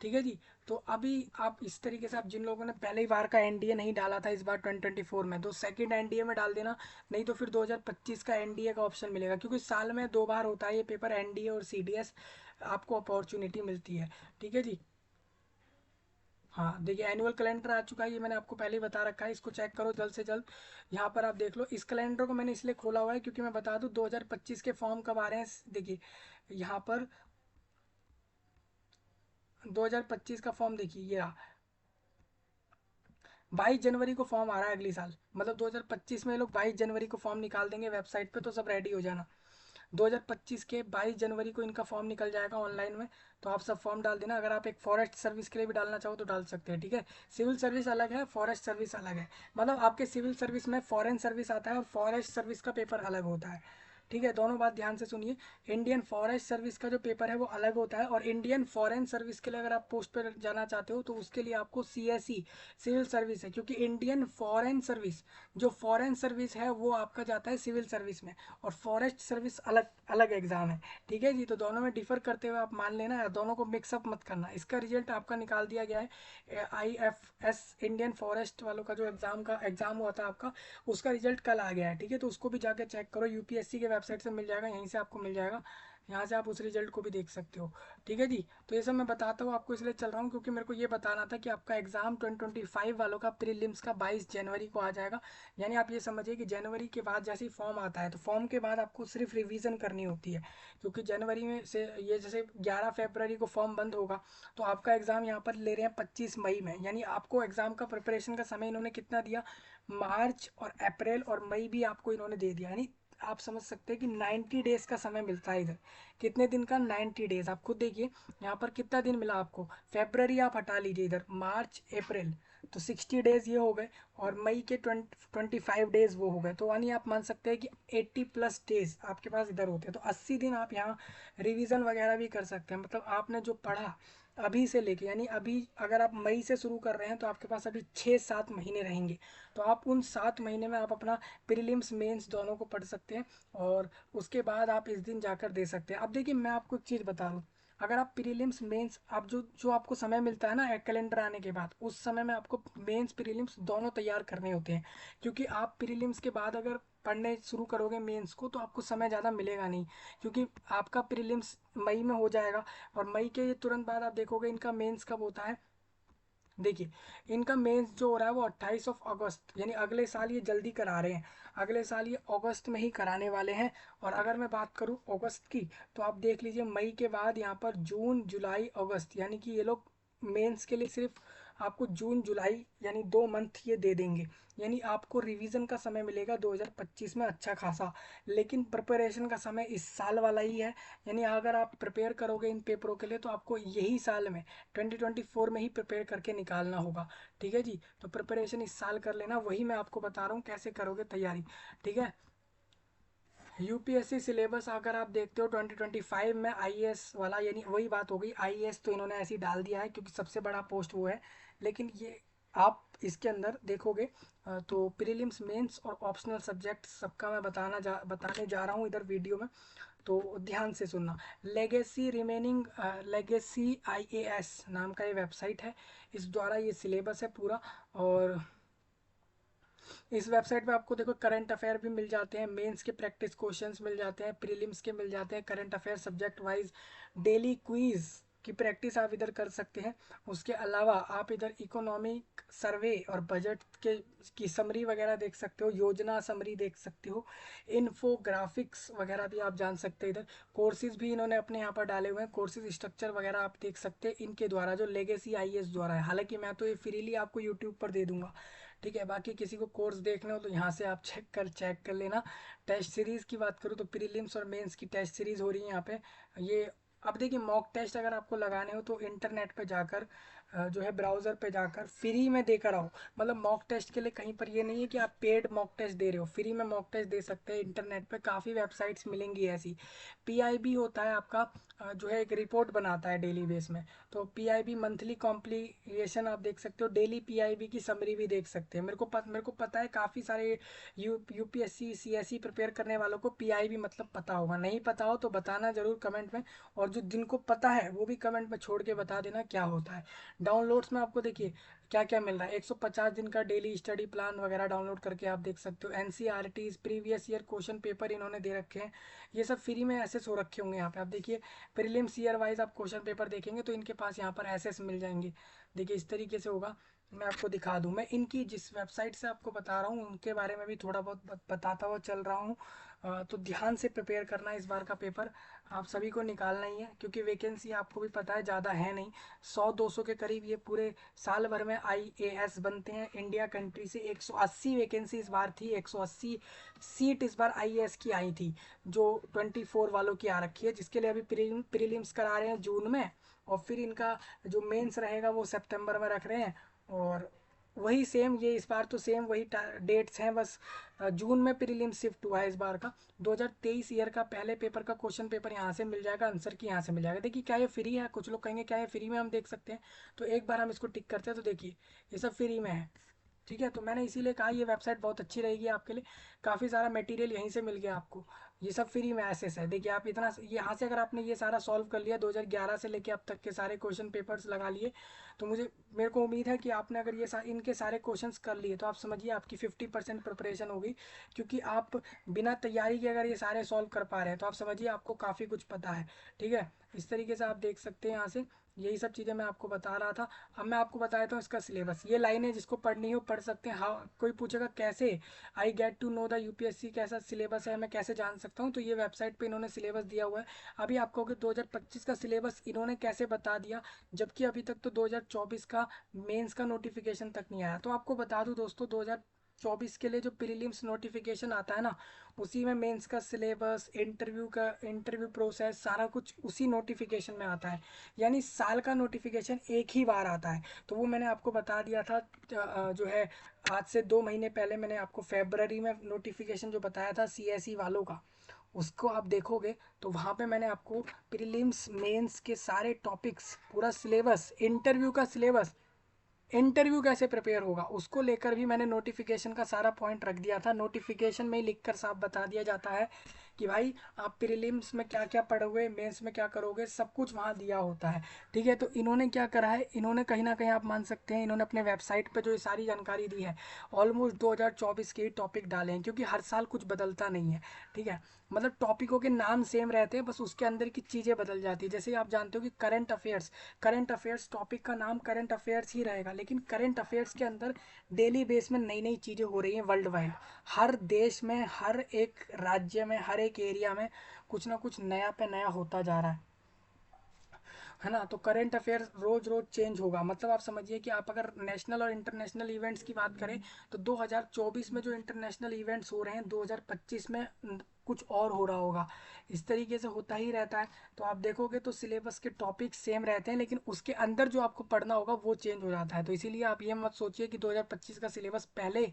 ठीक है जी, तो अभी आप इस तरीके से, आप जिन लोगों ने पहली बार का एनडीए नहीं डाला था इस बार 2024 में, तो सेकंड एनडीए में डाल देना, नहीं तो फिर 2025 का एनडीए का ऑप्शन मिलेगा, क्योंकि साल में 2 बार होता है ये पेपर, एनडीए और सीडीएस, आपको अपॉर्चुनिटी मिलती है। ठीक है जी। हाँ देखिए, एनुअल कैलेंडर आ चुका है, ये मैंने आपको पहले ही बता रखा है, इसको चेक करो जल्द से जल्द। यहाँ पर आप देख लो, इस कैलेंडर को मैंने इसलिए खोला हुआ है क्योंकि मैं बता दूँ 2025 के फॉर्म कब आ रहे हैं। देखिए यहाँ पर 2025 का फॉर्म देखिए, ये रहा, 22 जनवरी को फॉर्म आ रहा है अगली साल, मतलब 2025 में ये लोग 22 जनवरी को फॉर्म निकाल देंगे वेबसाइट पे, तो सब रेडी हो जाना। 2025 के 22 जनवरी को इनका फॉर्म निकल जाएगा ऑनलाइन में, तो आप सब फॉर्म डाल देना। अगर आप एक फॉरेस्ट सर्विस के लिए भी डालना चाहो तो डाल सकते हैं। ठीक है, सिविल सर्विस अलग है, फॉरेस्ट सर्विस अलग है, मतलब आपके सिविल सर्विस में फॉरेन सर्विस आता है और फॉरेस्ट सर्विस का पेपर अलग होता है। ठीक है, दोनों बात ध्यान से सुनिए, इंडियन फॉरेस्ट सर्विस का जो पेपर है वो अलग होता है, और इंडियन फॉरेन सर्विस के लिए अगर आप पोस्ट पर जाना चाहते हो तो उसके लिए आपको सीएसई सिविल सर्विस है, क्योंकि इंडियन फॉरेन सर्विस, जो फॉरेन सर्विस है वो आपका जाता है सिविल सर्विस में, और फॉरेस्ट सर्विस अलग अलग एग्जाम है। ठीक है जी, तो दोनों में डिफर करते हुए आप मान लेना, या दोनों को मिक्सअप मत करना। इसका रिजल्ट आपका निकाल दिया गया है, आईएफएस इंडियन फॉरेस्ट वालों का जो एग्जाम हुआ था आपका, उसका रिजल्ट कल आ गया है। ठीक है, तो उसको भी जाके चेक करो, यूपीएससी के वेबसाइट से मिल जाएगा, यहीं से आपको मिल जाएगा, यहाँ से आप उस रिजल्ट को भी देख सकते हो। ठीक है जी, तो ये सब मैं बताता हूँ आपको, इसलिए चल रहा हूँ क्योंकि मेरे को ये बताना था कि आपका एग्जाम 2025 वालों का प्रीलिम्स का 22 जनवरी को आ जाएगा। यानी आप ये समझिए कि जनवरी के बाद जैसे ही फॉर्म आता है, तो फॉर्म के बाद आपको सिर्फ रिवीजन करनी होती है, क्योंकि जनवरी में से ये जैसे 11 फरवरी को फॉर्म बंद होगा, तो आपका एग्ज़ाम यहाँ पर ले रहे हैं 25 मई में, यानी आपको एग्ज़ाम का प्रिपरेशन का समय इन्होंने कितना दिया, मार्च और अप्रैल और मई भी आपको इन्होंने दे दिया, यानी आप समझ सकते हैं कि 90 डेज का समय मिलता है इधर। कितने दिन का? 90 डेज। आप खुद देखिए यहाँ पर कितना दिन मिला आपको, फेबररी आप हटा लीजिए इधर, मार्च अप्रैल, तो 60 डेज ये हो गए, और मई के 25 डेज वो हो गए, तो यानी आप मान सकते हैं कि 80+ डेज आपके पास इधर होते हैं, तो 80 दिन आप यहाँ रिवीजन वगैरह भी कर सकते हैं। मतलब आपने जो पढ़ा अभी से लेके, यानी अभी अगर आप मई से शुरू कर रहे हैं तो आपके पास अभी 6-7 महीने रहेंगे, तो आप उन 7 महीने में आप अपना प्रीलिम्स मेंस दोनों को पढ़ सकते हैं, और उसके बाद आप इस दिन जाकर दे सकते हैं। अब देखिए मैं आपको एक चीज़ बता दूँ, अगर आप प्रीलिम्स मेंस, आप जो जो आपको समय मिलता है ना एक कैलेंडर आने के बाद, उस समय में आपको मेंस प्रीलिम्स दोनों तैयार करने होते हैं, क्योंकि आप प्रीलिम्स के बाद अगर पढ़ने शुरू करोगे मेंस को तो आपको समय ज़्यादा मिलेगा नहीं, क्योंकि आपका प्रीलिम्स मई में हो जाएगा, और मई के तुरंत बाद आप देखोगे इनका मेंस कब होता है। देखिए, इनका मेंस जो हो रहा है वो 28 अगस्त, यानी अगले साल ये जल्दी करा रहे हैं, अगले साल ये अगस्त में ही कराने वाले हैं। और अगर मैं बात करूं अगस्त की, तो आप देख लीजिए मई के बाद यहाँ पर जून जुलाई अगस्त, यानी कि ये लोग मेंस के लिए सिर्फ आपको जून जुलाई यानी 2 मंथ ये दे देंगे, यानी आपको रिवीजन का समय मिलेगा 2025 में अच्छा खासा, लेकिन प्रिपरेशन का समय इस साल वाला ही है, यानी अगर आप प्रिपेयर करोगे इन पेपरों के लिए तो आपको यही साल में 2024 में ही प्रिपेयर करके निकालना होगा। ठीक है जी, तो प्रिपरेशन इस साल कर लेना, वही मैं आपको बता रहा हूँ कैसे करोगे तैयारी। ठीक है, यूपीएससी सिलेबस अगर आप देखते हो 2025 में आईएएस वाला, यानी वही बात हो गई, आईएएस तो इन्होंने ऐसे ही डाल दिया है क्योंकि सबसे बड़ा पोस्ट वो है, लेकिन ये आप इसके अंदर देखोगे तो प्रीलिम्स मेंस और ऑप्शनल सब्जेक्ट सबका मैं बताने जा रहा हूँ इधर वीडियो में, तो ध्यान से सुनना। लेगेसी रिमेनिंग लेगेसी आईएएस नाम का ये वेबसाइट है, इस द्वारा ये सिलेबस है पूरा, और इस वेबसाइट पे आपको देखो करंट अफेयर भी मिल जाते हैं, मेंस के प्रैक्टिस क्वेश्चंस मिल जाते हैं, प्रीलिम्स के मिल जाते हैं, current affair subject wise daily quiz की प्रैक्टिस आप इधर कर सकते हैं। उसके अलावा आप इधर इकोनॉमिक सर्वे और बजट के की समरी वगैरह देख सकते हो, योजना समरी देख सकते हो, इन्फोग्राफिक्स वगैरह भी आप जान सकते हैं। इधर कोर्सेज भी इन्होंने अपने यहाँ पर डाले हुए हैं, कोर्सेज स्ट्रक्चर वगैरह आप देख सकते हैं इनके द्वारा, जो लेगेसी आईएएस द्वारा है। हालांकि मैं तो ये फ्रीली आपको यूट्यूब पर दे दूंगा, ठीक है। बाकी किसी को कोर्स देखना हो तो यहाँ से आप चेक कर लेना। टेस्ट सीरीज़ की बात करूँ तो प्रीलिम्स और मेंस की टेस्ट सीरीज़ हो रही है यहाँ पे। ये अब देखिए, मॉक टेस्ट अगर आपको लगाने हो तो इंटरनेट पे जाकर जो है ब्राउज़र पे जाकर फ्री में देकर आओ। मतलब मॉक टेस्ट के लिए कहीं पर ये नहीं है कि आप पेड मॉक टेस्ट दे रहे हो, फ्री में मॉक टेस्ट दे सकते हैं। इंटरनेट पे काफ़ी वेबसाइट्स मिलेंगी ऐसी। पीआईबी होता है आपका जो है एक रिपोर्ट बनाता है डेली बेस में, तो पीआईबी मंथली कॉम्प्लीशन आप देख सकते हो, डेली पीआईबी की समरी भी देख सकते हैं। मेरे को पता है काफ़ी सारे यूपीएससी सीएसई प्रिपेयर करने वालों को पीआईबी मतलब पता होगा। नहीं पता हो तो बताना ज़रूर कमेंट में, और जो जिनको पता है वो भी कमेंट में छोड़ के बता देना क्या होता है। डाउनलोड्स में आपको देखिए क्या क्या मिल रहा है, 150 दिन का डेली स्टडी प्लान वगैरह डाउनलोड करके आप देख सकते हो। NCERTs previous year question paper इन्होंने दे रखे हैं, ये सब फ्री में एसेस हो रखे होंगे। यहाँ पे आप देखिए प्रीलिम्स ईयर वाइज आप क्वेश्चन पेपर देखेंगे तो इनके पास यहाँ पर एसेस मिल जाएंगे। देखिए इस तरीके से होगा। मैं आपको दिखा दूँ, मैं इनकी जिस वेबसाइट से आपको बता रहा हूँ उनके बारे में भी थोड़ा बहुत बताता हुआ चल रहा हूँ। तो ध्यान से प्रिपेयर करना इस बार का पेपर, आप सभी को निकालना ही है, क्योंकि वैकेंसी आपको भी पता है ज़्यादा है नहीं, 100-200 के करीब ये पूरे साल भर में आईएएस बनते हैं। इंडिया कंट्री से 180 वैकेंसी इस बार थी, 180 सीट इस बार आईएएस की आई थी, जो 24 वालों की आ रखी है, जिसके लिए अभी प्रीलिम्स करा रहे हैं जून में, और फिर इनका जो मेंस रहेगा वो सितंबर में रख रहे हैं। और वही सेम ये इस बार तो सेम वही डेट्स हैं, बस जून में प्रीलिम्स शिफ्ट हुआ है इस बार का। 2023 ईयर का पहले पेपर का क्वेश्चन पेपर यहाँ से मिल जाएगा, आंसर की यहाँ से मिल जाएगा। देखिए क्या ये फ्री है, कुछ लोग कहेंगे क्या ये फ्री में हम देख सकते हैं, तो एक बार हम इसको टिक करते हैं तो देखिए ये सब फ्री में है, ठीक है। तो मैंने इसीलिए कहा ये वेबसाइट बहुत अच्छी रहेगी आपके लिए, काफ़ी सारा मटेरियल यहीं से मिल गया आपको, ये सब फ्री में एसेस है। देखिए आप इतना यहाँ से अगर आपने ये सारा सॉल्व कर लिया 2011 से लेके अब तक के सारे क्वेश्चन पेपर्स लगा लिए, तो मेरे को उम्मीद है कि आपने अगर इनके सारे क्वेश्चंस कर लिए तो आप समझिए आपकी 50% प्रिपरेशन होगी, क्योंकि आप बिना तैयारी के अगर ये सारे सॉल्व कर पा रहे हैं तो आप समझिए आपको काफ़ी कुछ पता है, ठीक है। इस तरीके से आप देख सकते हैं यहाँ से, यही सब चीज़ें मैं आपको बता रहा था। अब मैं आपको बता देता हूँ इसका सिलेबस, ये लाइनें जिसको पढ़नी हो पढ़ सकते हैं। हाँ, कोई पूछेगा कैसे I get to know the UPSC कैसा सिलेबस है, मैं कैसे जान सकता हूँ, तो ये वेबसाइट पे इन्होंने सिलेबस दिया हुआ है। अभी आप कहोगे 2025 का सिलेबस इन्होंने कैसे बता दिया, जबकि अभी तक तो 2024 का मेंस का नोटिफिकेशन तक नहीं आया। तो आपको बता दूं दोस्तों, 2024 के लिए जो प्रीलिम्स नोटिफिकेशन आता है ना, उसी में मेंस का सिलेबस, इंटरव्यू प्रोसेस सारा कुछ उसी नोटिफिकेशन में आता है। यानी साल का नोटिफिकेशन एक ही बार आता है। तो वो मैंने आपको बता दिया था जो है आज से 2 महीने पहले मैंने आपको फेब्रवरी में नोटिफिकेशन जो बताया था सीएसई वालों का, उसको आप देखोगे तो वहाँ पे मैंने आपको प्रीलिम्स मेंस के सारे टॉपिक्स, पूरा सिलेबस, इंटरव्यू कैसे प्रिपेयर होगा उसको लेकर भी मैंने नोटिफिकेशन का सारा पॉइंट रख दिया था। नोटिफिकेशन में ही लिखकर साफ बता दिया जाता है कि भाई आप प्रीलिम्स में क्या क्या पढ़ोगे, मेंस में क्या करोगे, सब कुछ वहाँ दिया होता है, ठीक है। तो इन्होंने क्या करा है, इन्होंने कहीं ना कहीं आप मान सकते हैं इन्होंने अपने वेबसाइट पर जो ये सारी जानकारी दी है ऑलमोस्ट 2024 के ही टॉपिक डाले हैं, क्योंकि हर साल कुछ बदलता नहीं है, ठीक है। मतलब टॉपिकों के नाम सेम रहते हैं, बस उसके अंदर की चीज़ें बदल जाती है। जैसे आप जानते हो कि करंट अफेयर्स टॉपिक का नाम करंट अफेयर्स ही रहेगा, लेकिन करंट अफेयर्स के अंदर डेली बेस में नई नई चीज़ें हो रही हैं वर्ल्ड वाइड। हर देश में, हर एक राज्य में, हर एक एरिया में कुछ ना कुछ नया पे नया होता जा रहा है ना। तो करंट अफेयर रोज रोज चेंज होगा। मतलब आप समझिए कि आप अगर नेशनल और इंटरनेशनल इवेंट्स की बात करें तो 2024 में जो इंटरनेशनल इवेंट्स हो रहे हैं 2025 में कुछ और हो रहा होगा। इस तरीके से होता ही रहता है। तो आप देखोगे तो सिलेबस के टॉपिक सेम रहते हैं, लेकिन उसके अंदर जो आपको पढ़ना होगा वो चेंज हो जाता है। तो इसीलिए आप ये मत सोचिए कि 2025 का सिलेबस पहले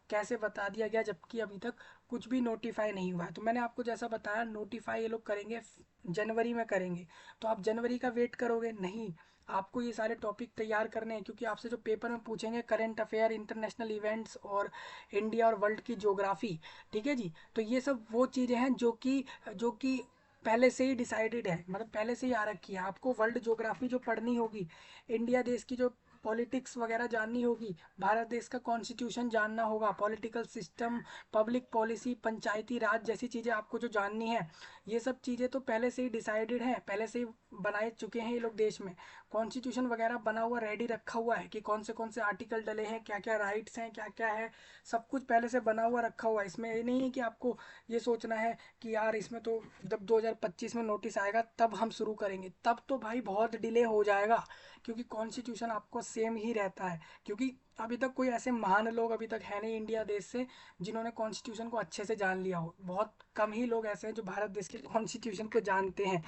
कैसे बता दिया गया, जबकि अभी तक कुछ भी नोटिफाई नहीं हुआ है। तो मैंने आपको जैसा बताया नोटिफाई ये लोग करेंगे जनवरी में करेंगे, तो आप जनवरी का वेट करोगे नहीं, आपको ये सारे टॉपिक तैयार करने हैं, क्योंकि आपसे जो पेपर में पूछेंगे करंट अफेयर, इंटरनेशनल इवेंट्स और इंडिया और वर्ल्ड की ज्योग्राफी, ठीक है जी। तो ये सब वो चीज़ें हैं जो कि पहले से ही डिसाइडेड है, मतलब पहले से ही आ रखी है। आपको वर्ल्ड ज्योग्राफी जो पढ़नी होगी, इंडिया देश की जो पॉलिटिक्स वगैरह जाननी होगी, भारत देश का कॉन्स्टिट्यूशन जानना होगा, पॉलिटिकल सिस्टम, पब्लिक पॉलिसी, पंचायती राज जैसी चीज़ें आपको जो जाननी है, ये सब चीज़ें तो पहले से ही डिसाइडेड है, पहले से ही बनाए चुके हैं ये लोग देश में। कॉन्स्टिट्यूशन वगैरह बना हुआ रेडी रखा हुआ है कि कौन से आर्टिकल डले हैं, क्या क्या राइट्स हैं, क्या क्या है, सब कुछ पहले से बना हुआ रखा हुआ है। इसमें ये नहीं है कि आपको ये सोचना है कि यार इसमें तो जब 2025 में नोटिस आएगा तब हम शुरू करेंगे, तब तो भाई बहुत डिले हो जाएगा, क्योंकि कॉन्स्टिट्यूशन आपको सेम ही रहता है। क्योंकि अभी तक कोई ऐसे महान लोग अभी तक है नहीं इंडिया देश से जिन्होंने कॉन्स्टिट्यूशन को अच्छे से जान लिया हो, बहुत कम ही लोग ऐसे हैं जो भारत देश के कॉन्स्टिट्यूशन को जानते हैं।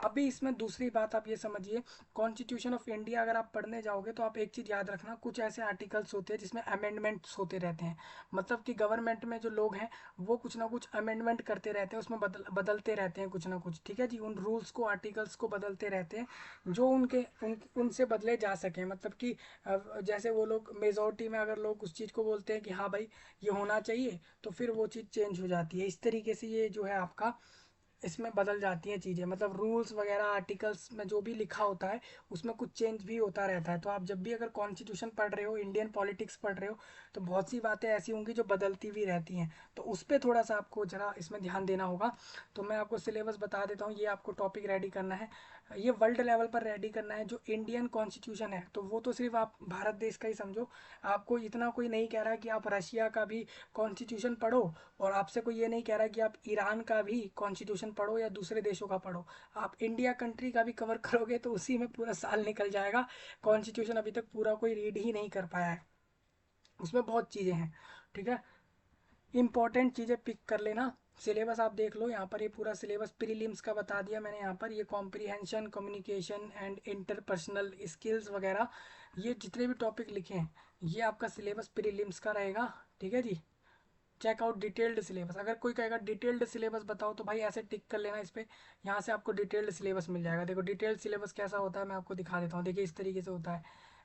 अभी इसमें दूसरी बात आप ये समझिए, कॉन्स्टिट्यूशन ऑफ इंडिया अगर आप पढ़ने जाओगे तो आप एक चीज़ याद रखना, कुछ ऐसे आर्टिकल्स होते हैं जिसमें अमेंडमेंट्स होते रहते हैं, मतलब कि गवर्नमेंट में जो लोग हैं वो कुछ ना कुछ अमेंडमेंट करते रहते हैं, उसमें बदलते रहते हैं कुछ ना कुछ, ठीक है जी, उन रूल्स को, आर्टिकल्स को बदलते रहते हैं जो उनसे बदले जा सकें। मतलब कि जैसे वो लोग मेजोरिटी में अगर लोग उस चीज़ को बोलते हैं कि हाँ भाई ये होना चाहिए, तो फिर वो चीज़ चेंज हो जाती है। इस तरीके से ये जो है आपका इसमें बदल जाती हैं चीज़ें, मतलब रूल्स वगैरह आर्टिकल्स में जो भी लिखा होता है उसमें कुछ चेंज भी होता रहता है। तो आप जब भी अगर कॉन्स्टिट्यूशन पढ़ रहे हो, इंडियन पॉलिटिक्स पढ़ रहे हो, तो बहुत सी बातें ऐसी होंगी जो बदलती भी रहती हैं, तो उस पर थोड़ा सा आपको ज़रा इसमें ध्यान देना होगा। तो मैं आपको सिलेबस बता देता हूँ, ये आपको टॉपिक रेडी करना है, ये वर्ल्ड लेवल पर रेडी करना है। जो इंडियन कॉन्स्टिट्यूशन है तो वो तो सिर्फ आप भारत देश का ही समझो, आपको इतना कोई नहीं कह रहा कि आप रशिया का भी कॉन्स्टिट्यूशन पढ़ो, और आपसे कोई ये नहीं कह रहा कि आप ईरान का भी कॉन्स्टिट्यूशन पढ़ो या दूसरे देशों का पढ़ो। आप इंडिया कंट्री का भी कवर करोगे तो उसी में पूरा साल निकल जाएगा। कॉन्स्टिट्यूशन अभी तक पूरा कोई रीड ही नहीं कर पाया है, उसमें बहुत चीज़ें हैं, ठीक है। इंपॉर्टेंट चीज़ें पिक कर लेना। सिलेबस आप देख लो यहाँ पर, ये पूरा सिलेबस प्रीलिम्स का बता दिया मैंने यहाँ पर, ये comprehension, communication and interpersonal skills वगैरह, ये जितने भी टॉपिक लिखे हैं ये आपका सिलेबस प्रीलिम्स का रहेगा, ठीक है जी। चेकआउट डिटेल्ड सिलेबस, अगर कोई कहेगा डिटेल्ड सिलेबस बताओ तो भाई ऐसे टिक कर लेना इस पर, यहाँ से आपको डिटेल्ड सिलेबस मिल जाएगा। देखो डिटेल्ड सिलेबस कैसा होता है मैं आपको दिखा देता हूँ, देखिए इस तरीके से होता है,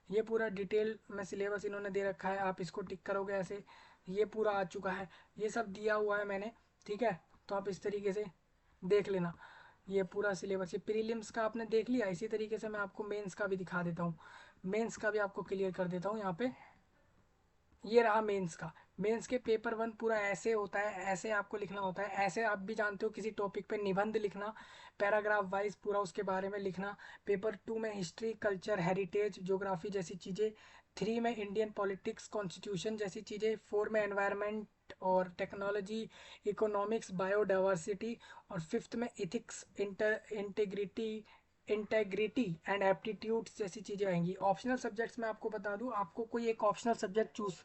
ये पूरा डिटेल में सिलेबस इन्होंने दे रखा है, आप इसको टिक करोगे ऐसे, ये पूरा आ चुका है, ये सब दिया हुआ है मैंने, ठीक है। तो आप इस तरीके से देख लेना, ये पूरा सिलेबस, ये प्रीलिम्स का आपने देख लिया। इसी तरीके से मैं आपको मेंस का भी दिखा देता हूँ, मेंस का भी आपको क्लियर कर देता हूँ यहाँ पे। ये रहा मेंस का, मेंस के पेपर वन पूरा ऐसे होता है, ऐसे आपको लिखना होता है, ऐसे आप भी जानते हो किसी टॉपिक पे निबंध लिखना, पैराग्राफ वाइज पूरा उसके बारे में लिखना। पेपर टू में हिस्ट्री, कल्चर, हेरिटेज, ज्योग्राफी जैसी चीज़ें, थ्री में इंडियन पॉलिटिक्स, कॉन्स्टिट्यूशन जैसी चीज़ें, फोर में एनवायरनमेंट और टेक्नोलॉजी, इकोनॉमिक्स, बायोडाइवर्सिटी, और फिफ्थ में इथिक्स, इंटेग्रिटी एंड एप्टीट्यूड्स जैसी चीज़ें आएंगी। ऑप्शनल सब्जेक्ट्स में आपको बता दूं, आपको कोई एक ऑप्शनल सब्जेक्ट चूज,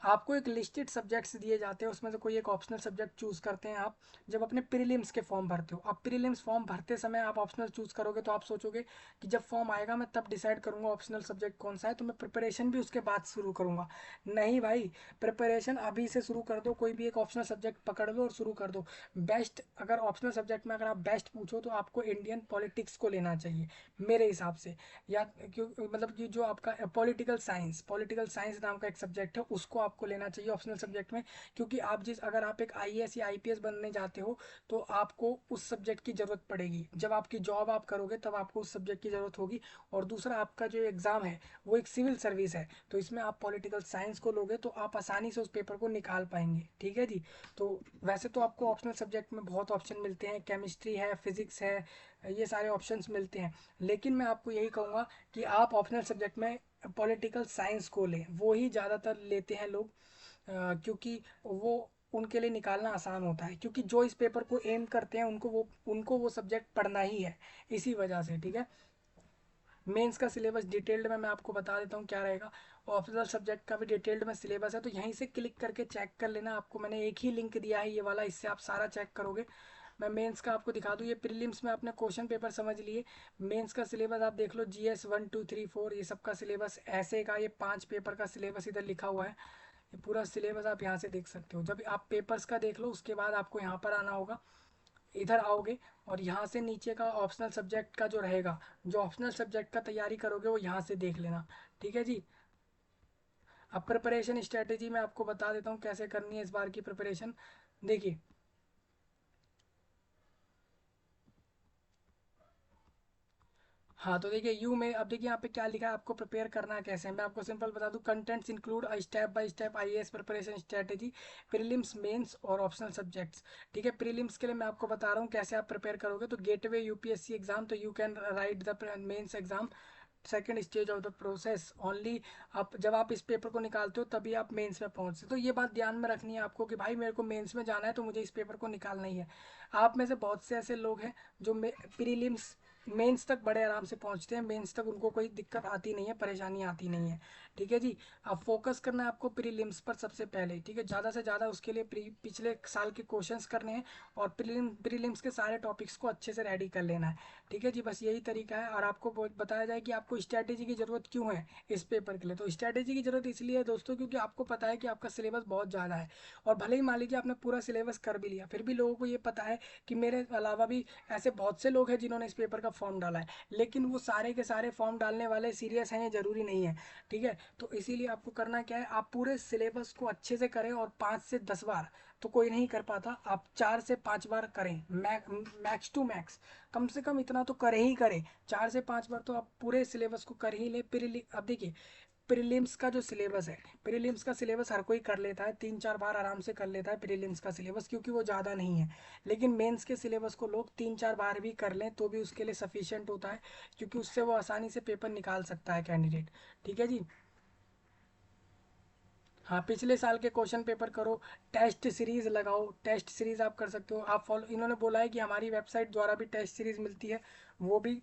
आपको एक लिस्टेड सब्जेक्ट्स दिए जाते हैं, उसमें से कोई एक ऑप्शनल सब्जेक्ट चूज करते हैं आप जब अपने प्रीलिम्स के फॉर्म भरते हो। अब प्रीलिम्स फॉर्म भरते समय आप ऑप्शनल चूज करोगे तो आप सोचोगे कि जब फॉर्म आएगा मैं तब डिसाइड करूंगा ऑप्शनल सब्जेक्ट कौन सा है, तो मैं प्रिपरेशन भी उसके बाद शुरू करूंगा। नहीं भाई, प्रिपरेशन अभी से शुरू कर दो, कोई भी एक ऑप्शनल सब्जेक्ट पकड़ लो और शुरू कर दो। बेस्ट, अगर ऑप्शनल सब्जेक्ट में अगर आप बेस्ट पूछो तो आपको इंडियन पॉलिटिक्स को लेना चाहिए मेरे हिसाब से, या क्यों, मतलब कि जो आपका पॉलिटिकल साइंस, पॉलिटिकल साइंस नाम का एक सब्जेक्ट है उसको आपको लेना चाहिए ऑप्शनल सब्जेक्ट में। क्योंकि आप अगर आप एक आईएएस या आईपीएस बनने जाते हो तो आपको उस सब्जेक्ट की ज़रूरत पड़ेगी, जब आपकी जॉब आप करोगे तब आपको उस सब्जेक्ट की ज़रूरत होगी। और दूसरा, आपका जो एग्ज़ाम है वो एक सिविल सर्विस है, तो इसमें आप पॉलिटिकल साइंस को लोगे तो आप आसानी से उस पेपर को निकाल पाएंगे, ठीक है जी। तो वैसे तो आपको ऑप्शनल सब्जेक्ट में बहुत ऑप्शन मिलते हैं, केमिस्ट्री है, फिजिक्स है, ये सारे ऑप्शंस मिलते हैं, लेकिन मैं आपको यही कहूँगा कि आप ऑप्शनल सब्जेक्ट में पॉलिटिकल साइंस को लें, वो ही ज़्यादातर लेते हैं लोग, क्योंकि वो उनके लिए निकालना आसान होता है, क्योंकि जो इस पेपर को एम करते हैं उनको वो सब्जेक्ट पढ़ना ही है, इसी वजह से, ठीक है। मेंस का सिलेबस डिटेल्ड में मैं आपको बता देता हूँ क्या रहेगा, ऑप्शनल सब्जेक्ट का भी डिटेल्ड में सिलेबस है, तो यहीं से क्लिक करके चेक कर लेना। आपको मैंने एक ही लिंक दिया है ये वाला, इससे आप सारा चेक करोगे। मैं मेंस का आपको दिखा दूँ, ये प्रीलिम्स में आपने क्वेश्चन पेपर समझ लिए, मेंस का सिलेबस आप देख लो, जीएस 1 2 3 4 ये सब का सिलेबस ऐसे का, ये 5 पेपर का सिलेबस इधर लिखा हुआ है, ये पूरा सिलेबस आप यहाँ से देख सकते हो। जब आप पेपर्स का देख लो उसके बाद आपको यहाँ पर आना होगा, इधर आओगे और यहाँ से नीचे का ऑप्शनल सब्जेक्ट का जो रहेगा, जो ऑप्शनल सब्जेक्ट का तैयारी करोगे वो यहाँ से देख लेना, ठीक है जी। अब प्रिपरेशन स्ट्रेटेजी मैं आपको बता देता हूँ कैसे करनी है इस बार की प्रिपरेशन। देखिए, हाँ तो देखिए यू में अब देखिए यहाँ पे क्या लिखा है, आपको प्रिपेयर करना है कैसे, मैं आपको सिंपल बता दूं। Contents include a step by step IAS preparation strategy, prelims mains और ऑप्शनल सब्जेक्ट्स। ठीक है, प्रीलिम्स के लिए मैं आपको बता रहा हूँ कैसे आप प्रिपेयर करोगे। तो गेटवे यूपीएससी एग्जाम, तो you can write the mains exam second stage of the process only. आप जब आप इस पेपर को निकालते हो तभी आप मेंस में पहुंचते हो। तो ये बात ध्यान में रखनी है आपको कि भाई मेरे को मेंस में जाना है तो मुझे इस पेपर को निकालना ही है। आप में से बहुत से ऐसे लोग हैं जो प्रीलिम्स मेंस तक बड़े आराम से पहुंचते हैं, मेंस तक उनको कोई दिक्कत आती नहीं है, परेशानी आती नहीं है। ठीक है जी, अब फोकस करना है आपको प्रीलिम्स पर सबसे पहले। ठीक है, ज़्यादा से ज़्यादा उसके लिए पिछले साल के क्वेश्चंस करने हैं और प्रीलिम्स के सारे टॉपिक्स को अच्छे से रेडी कर लेना है। ठीक है जी, बस यही तरीका है। और आपको बताया जाए कि आपको स्ट्रैटेजी की ज़रूरत क्यों है इस पेपर के लिए। तो स्ट्रैटेजी की ज़रूरत इसलिए है दोस्तों क्योंकि आपको पता है कि आपका सिलेबस बहुत ज़्यादा है, और भले ही मान लीजिए आपने पूरा सिलेबस कर भी लिया, फिर भी लोगों को ये पता है कि मेरे अलावा भी ऐसे बहुत से लोग हैं जिन्होंने इस पेपर का फॉर्म डाला है, लेकिन वो सारे के सारे फॉर्म डालने वाले सीरियस हैं ये ज़रूरी नहीं है। ठीक है, तो इसीलिए आपको करना क्या है, आप पूरे सिलेबस को अच्छे से करें, और 5 से 10 बार तो कोई नहीं कर पाता, आप 4 से 5 बार करें, मैक्स टू मैक्स, कम से कम इतना तो करे ही करे। 4 से 5 बार तो आप पूरे सिलेबस को कर ही ले। अब देखिए प्रीलिम्स का जो सिलेबस है, प्रीलिम्स का सिलेबस हर कोई कर लेता है, 3-4 बार आराम से कर लेता है प्रीलिम्स का सिलेबस, क्योंकि वो ज़्यादा नहीं है। लेकिन मेंस के सिलेबस को लोग 3-4 बार भी कर लें तो भी उसके लिए सफिशिएंट होता है, क्योंकि उससे वो आसानी से पेपर निकाल सकता है कैंडिडेट। ठीक है जी। हाँ, पिछले साल के क्वेश्चन पेपर करो, टेस्ट सीरीज लगाओ, टेस्ट सीरीज आप कर सकते हो। आप फॉलो, इन्होंने बोला है कि हमारी वेबसाइट द्वारा भी टेस्ट सीरीज मिलती है, वो भी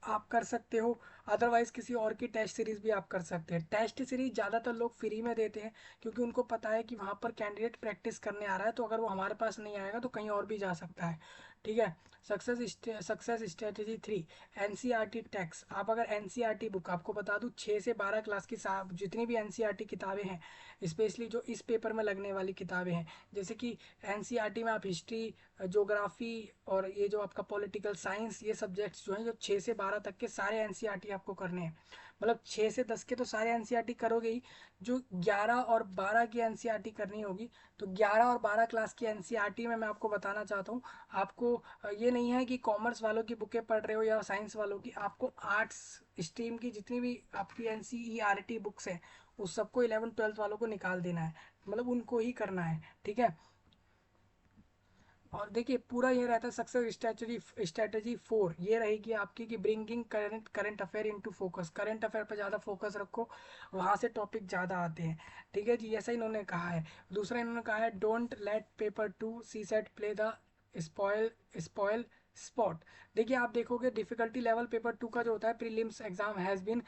आप कर सकते हो। अदरवाइज किसी और की टेस्ट सीरीज भी आप कर सकते हैं। टेस्ट सीरीज ज़्यादातर लोग फ्री में देते हैं, क्योंकि उनको पता है कि वहाँ पर कैंडिडेट प्रैक्टिस करने आ रहा है, तो अगर वो हमारे पास नहीं आएगा तो कहीं और भी जा सकता है। ठीक है। Success strategy 3, NCERT text. आप अगर एनसीईआरटी बुक, आपको बता दूं 6 से 12 क्लास की जितनी भी एनसीईआरटी किताबें हैं, स्पेशली जो इस पेपर में लगने वाली किताबें हैं, जैसे कि एनसीईआरटी में आप हिस्ट्री, ज्योग्राफी और ये जो आपका पॉलिटिकल साइंस, ये सब्जेक्ट्स जो हैं, जो 6 से 12 तक के सारे एनसीईआरटी आपको करने हैं। मतलब 6 से 10 के तो सारे एनसीईआरटी करोगे ही, जो 11 और 12 की एनसीईआरटी करनी होगी। तो 11 और 12 क्लास की एनसीईआरटी में मैं आपको बताना चाहता हूँ, आपको ये नहीं है कि कॉमर्स वालों की बुकें पढ़ रहे हो या साइंस वालों की, आपको आर्ट्स स्ट्रीम की जितनी भी आपकी एनसीईआरटी बुक्स हैं उस सबको 11th 12th वालों को निकाल देना है, मतलब उनको ही करना है। ठीक है। और देखिए पूरा ये रहता है सक्सेस स्ट्रेटजी 4, ये रहेगी आपकी कि bringing current affair into focus. Current affair पर ज़्यादा फोकस रखो, वहाँ से टॉपिक ज़्यादा आते हैं। ठीक है जी, ऐसा इन्होंने कहा है। दूसरा इन्होंने कहा है don't let paper 2 C SAT play the spoil spoil spot. देखिए आप देखोगे डिफिकल्टी लेवल पेपर 2 का जो होता है, prelims exam has been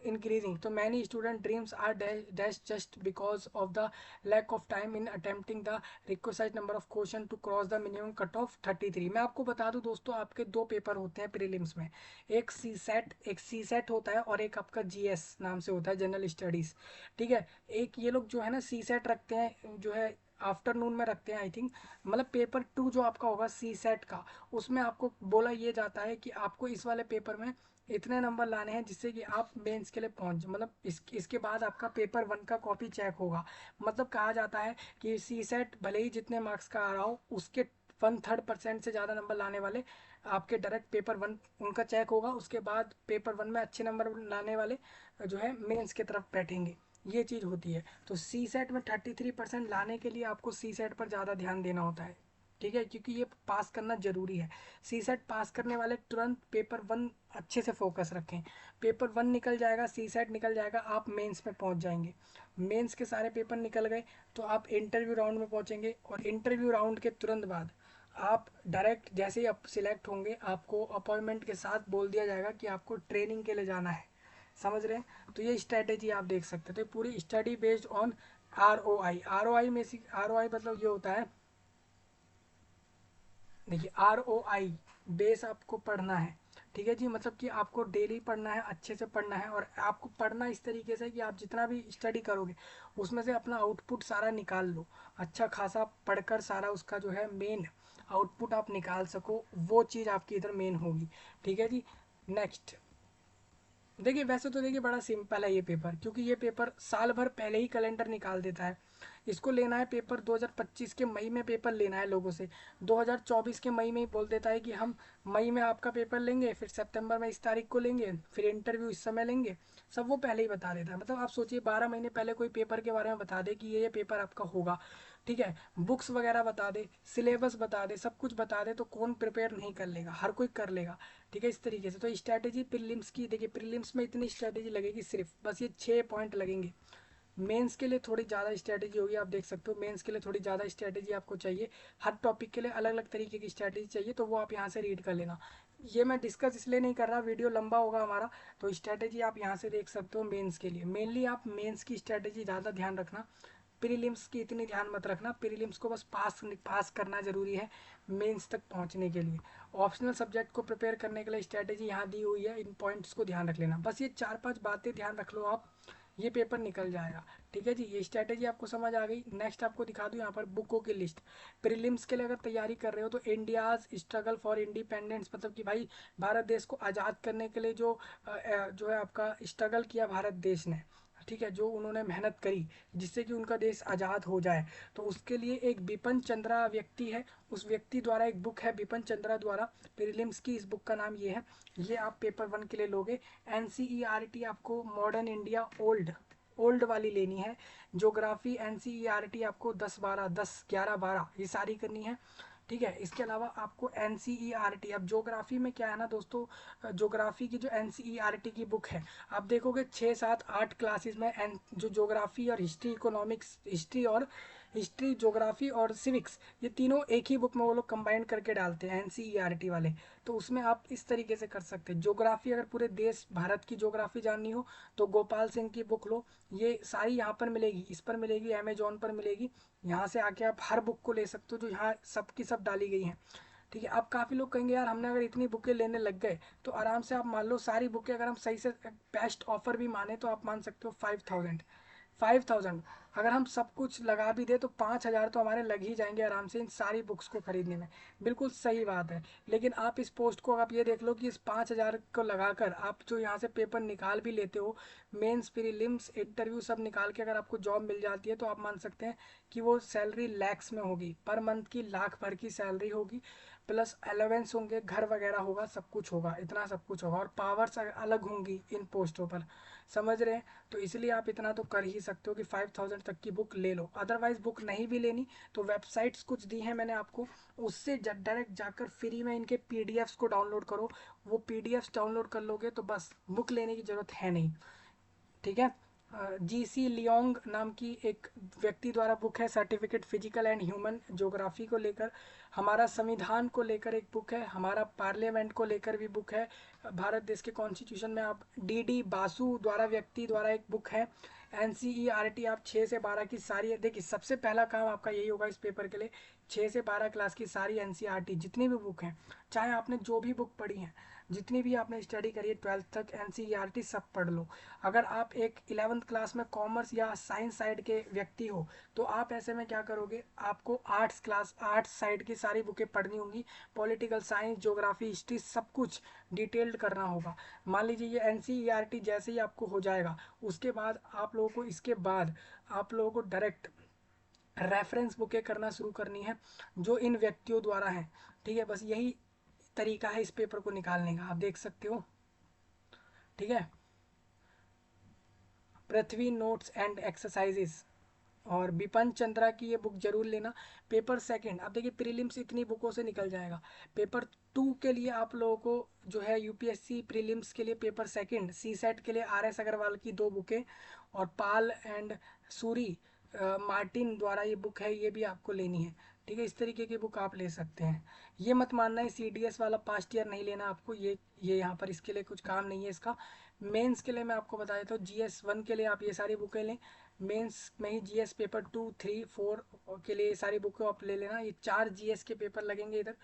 increasing, तो many student dreams are dashed just because of the lack of time in attempting the requisite number of question to cross the minimum cut of 33। मैं आपको बता दूं दोस्तों, आपके दो पेपर होते हैं प्रीलिम्स में, एक सी सेट होता है और एक आपका जीएस नाम से होता है, जनरल स्टडीज़। ठीक है, एक ये लोग जो है ना सी सेट रखते हैं, जो है आफ्टरनून में रखते हैं आई थिंक। मतलब पेपर 2 जो आपका होगा सी सेट का, उसमें आपको बोला ये जाता है कि आपको इस वाले पेपर में इतने नंबर लाने हैं जिससे कि आप मेंस के लिए पहुंच, मतलब इसके बाद आपका पेपर 1 का कॉपी चेक होगा। मतलब कहा जाता है कि सी सेट भले ही जितने मार्क्स का आ रहा हो, उसके 1/3% से ज़्यादा नंबर लाने वाले आपके डायरेक्ट पेपर 1 उनका चेक होगा, उसके बाद पेपर 1 में अच्छे नंबर लाने वाले जो है मेंस की तरफ बैठेंगे। ये चीज़ होती है। तो सी सेट में 33% लाने के लिए आपको सी सेट पर ज़्यादा ध्यान देना होता है। ठीक है, क्योंकि ये पास करना जरूरी है। सी सेट पास करने वाले तुरंत पेपर 1 अच्छे से फोकस रखें। पेपर 1 निकल जाएगा, सी सेट निकल जाएगा, आप मेंस में पहुंच जाएंगे। मेंस के सारे पेपर निकल गए तो आप इंटरव्यू राउंड में पहुंचेंगे, और इंटरव्यू राउंड के तुरंत बाद आप डायरेक्ट जैसे ही आप सिलेक्ट होंगे, आपको अपॉइंटमेंट के साथ बोल दिया जाएगा कि आपको ट्रेनिंग के लिए जाना है। समझ रहे हैं? तो ये स्ट्रेटेजी आप देख सकते थे, पूरी study based on R O I में आर ओ आई मतलब ये होता है, देखिए आर ओ आई बेस आपको पढ़ना है। ठीक है जी, मतलब कि आपको डेली पढ़ना है, अच्छे से पढ़ना है, और आपको पढ़ना इस तरीके से कि आप जितना भी स्टडी करोगे उसमें से अपना आउटपुट सारा निकाल लो, अच्छा खासा पढ़कर सारा उसका जो है मेन आउटपुट आप निकाल सको, वो चीज़ आपकी इधर मेन होगी। ठीक है जी। नेक्स्ट, देखिए वैसे तो देखिए बड़ा सिंपल है ये पेपर, क्योंकि ये पेपर साल भर पहले ही कैलेंडर निकाल देता है। इसको लेना है पेपर 2025 के मई में पेपर लेना है लोगों से। 2024 के मई में ही बोल देता है कि हम मई में आपका पेपर लेंगे, फिर सितंबर में इस तारीख को लेंगे, फिर इंटरव्यू इस समय लेंगे, सब वो पहले ही बता देता है। मतलब आप सोचिए 12 महीने पहले कोई पेपर के बारे में बता दे कि ये पेपर आपका होगा, ठीक है, बुक्स वगैरह बता दे, सिलेबस बता दे, सब कुछ बता दे, तो कौन प्रिपेयर नहीं कर लेगा, हर कोई कर लेगा, ठीक है। इस तरीके से तो स्ट्रैटेजी प्रीलिम्स की देखिए, प्रीलिम्स में इतनी स्ट्रैटेजी लगेगी, सिर्फ बस ये 6 पॉइंट लगेंगे। मेंस के लिए थोड़ी ज़्यादा स्ट्रैटेजी होगी, आप देख सकते हो मेंस के लिए थोड़ी ज़्यादा स्ट्रैटेजी आपको चाहिए, हर टॉपिक के लिए अलग अलग तरीके की स्ट्रैटेजी चाहिए, तो वो आप यहाँ से रीड कर लेना। ये मैं डिस्कस इसलिए नहीं कर रहा, वीडियो लंबा होगा हमारा, तो स्ट्रैटेजी आप यहाँ से देख सकते हो मेंस के लिए। मेनली आप मेंस की स्ट्रैटेजी ज़्यादा ध्यान रखना, प्रीलिम्स की इतनी ध्यान मत रखना, प्रीलिम्स को बस पास करना ज़रूरी है मेंस तक पहुंचने के लिए। ऑप्शनल सब्जेक्ट को प्रिपेयर करने के लिए स्ट्रैटेजी यहाँ दी हुई है, इन पॉइंट्स को ध्यान रख लेना, बस ये 4-5 बातें ध्यान रख लो आप, ये पेपर निकल जाएगा, ठीक है जी। ये स्ट्रैटेजी आपको समझ आ गई। नेक्स्ट आपको दिखा दूँ यहाँ पर बुकों की लिस्ट। प्रीलिम्स के लिए अगर तैयारी कर रहे हो तो इंडियाज स्ट्रगल फॉर इंडिपेंडेंस, मतलब कि भाई भारत देश को आज़ाद करने के लिए जो है आपका स्ट्रगल किया भारत देश ने, ठीक है, जो उन्होंने मेहनत करी जिससे कि उनका देश आज़ाद हो जाए, तो उसके लिए एक बिपिन चंद्रा व्यक्ति है, उस व्यक्ति द्वारा एक बुक है बिपिन चंद्रा द्वारा, प्रीलिम्स की, इस बुक का नाम ये है। ये आप पेपर 1 के लिए लोगे। एनसीईआरटी आपको मॉडर्न इंडिया ओल्ड वाली लेनी है। ज्योग्राफी एनसीईआरटी आपको 10 11 ये सारी करनी है, ठीक है। इसके अलावा आपको एनसीईआरटी, अब ज्योग्राफी में क्या है ना दोस्तों, ज्योग्राफी की जो एनसीईआरटी की बुक है, आप देखोगे 6 7 8 क्लासेस में जो ज्योग्राफी और हिस्ट्री, इकोनॉमिक्स, हिस्ट्री ज्योग्राफी और सिविक्स, ये तीनों एक ही बुक में वो लोग कंबाइन करके डालते हैं एनसीईआरटी वाले। तो उसमें आप इस तरीके से कर सकते हैं। ज्योग्राफी अगर पूरे देश भारत की ज्योग्राफी जाननी हो तो गोपाल सिंह की बुक लो, ये सारी यहाँ पर मिलेगी, इस पर मिलेगी, अमेजोन पर मिलेगी, यहाँ से आके आप हर बुक को ले सकते हो जो यहाँ सब की सब डाली गई हैं, ठीक है। अब काफ़ी लोग कहेंगे यार हमने अगर इतनी बुकें लेने लग गए तो आराम से आप मान लो सारी बुकें, अगर हम सही से बेस्ट ऑफर भी माने तो आप मान सकते हो 5000 अगर हम सब कुछ लगा भी दे तो 5000 तो हमारे लग ही जाएंगे आराम से इन सारी बुक्स को खरीदने में। बिल्कुल सही बात है, लेकिन आप इस पोस्ट को आप ये देख लो कि इस 5000 को लगाकर आप जो यहाँ से पेपर निकाल भी लेते हो, मेंस प्रीलिम्स इंटरव्यू सब निकाल के अगर आपको जॉब मिल जाती है तो आप मान सकते हैं कि वो सैलरी लैक्स में होगी, पर मंथ की लाख भर की सैलरी होगी, प्लस अलावेंस होंगे, घर वगैरह होगा, सब कुछ होगा, इतना सब कुछ होगा, और पावर्स अलग होंगी इन पोस्टों पर, समझ रहे हैं। तो इसलिए आप इतना तो कर ही सकते हो कि 5000 तक की बुक ले लो। अदरवाइज बुक नहीं भी लेनी तो वेबसाइट्स कुछ दी हैं मैंने आपको, उससे डायरेक्ट जाकर फ्री में इनके पीडीएफ्स को डाउनलोड करो, वो पीडीएफ्स डाउनलोड कर लोगे तो बस बुक लेने की ज़रूरत है नहीं, ठीक है। जीसी लियोंग नाम की एक व्यक्ति द्वारा बुक है, certificate physical and human geography को लेकर, हमारा संविधान को लेकर एक बुक है, हमारा पार्लियामेंट को लेकर भी बुक है, भारत देश के कॉन्स्टिट्यूशन में आप डी बासु द्वारा व्यक्ति द्वारा एक बुक है। एनसीईआरटी आप 6 से 12 की सारी, देखिए सबसे पहला काम आपका यही होगा इस पेपर के लिए, 6 से 12 क्लास की सारी एनसीईआरटी जितनी भी बुक हैं, चाहे आपने जो भी बुक पढ़ी हैं, जितनी भी आपने स्टडी करी है 12th तक, एनसीईआरटी सब पढ़ लो। अगर आप एक 11th क्लास में कॉमर्स या साइंस साइड के व्यक्ति हो तो आप ऐसे में क्या करोगे, आपको आर्ट्स साइड की सारी बुकें पढ़नी होंगी, पॉलिटिकल साइंस, ज्योग्राफी, हिस्ट्री, सब कुछ डिटेल्ड करना होगा। मान लीजिए ये एनसीईआरटी जैसे ही आपको हो जाएगा, उसके बाद आप लोगों को, इसके बाद आप लोगों को डायरेक्ट रेफरेंस बुकें करना शुरू करनी है जो इन व्यक्तियों द्वारा हैं, ठीक है। बस यही तरीका है इस पेपर को निकालने का, आप देख सकते हो, ठीक है। पृथ्वी नोट्स एंड एक्सरसाइजेस और बिपन चंद्रा की ये बुक जरूर लेना। पेपर सेकंड, अब देखिए प्रीलिम्स इतनी बुकों से निकल जाएगा। पेपर 2 के लिए आप लोगों को जो है यूपीएससी प्रीलिम्स के लिए पेपर सेकंड सी सेट के लिए आर एस अग्रवाल की 2 बुकें और पाल एंड सूरी मार्टिन द्वारा ये बुक है, ये भी आपको लेनी है, ठीक है। इस तरीके की बुक आप ले सकते हैं। ये मत मानना है सीडीएस वाला पास्ट ईयर नहीं लेना आपको, ये यहाँ पर इसके लिए कुछ काम नहीं है इसका। मेंस के लिए मैं आपको बता देता हूँ, जीएस 1 के लिए आप ये सारी बुकें लें, मेंस में ही जीएस पेपर 2 3 4 के लिए ये सारी बुकें आप ले लेना। ये 4 जीएस के पेपर लगेंगे इधर,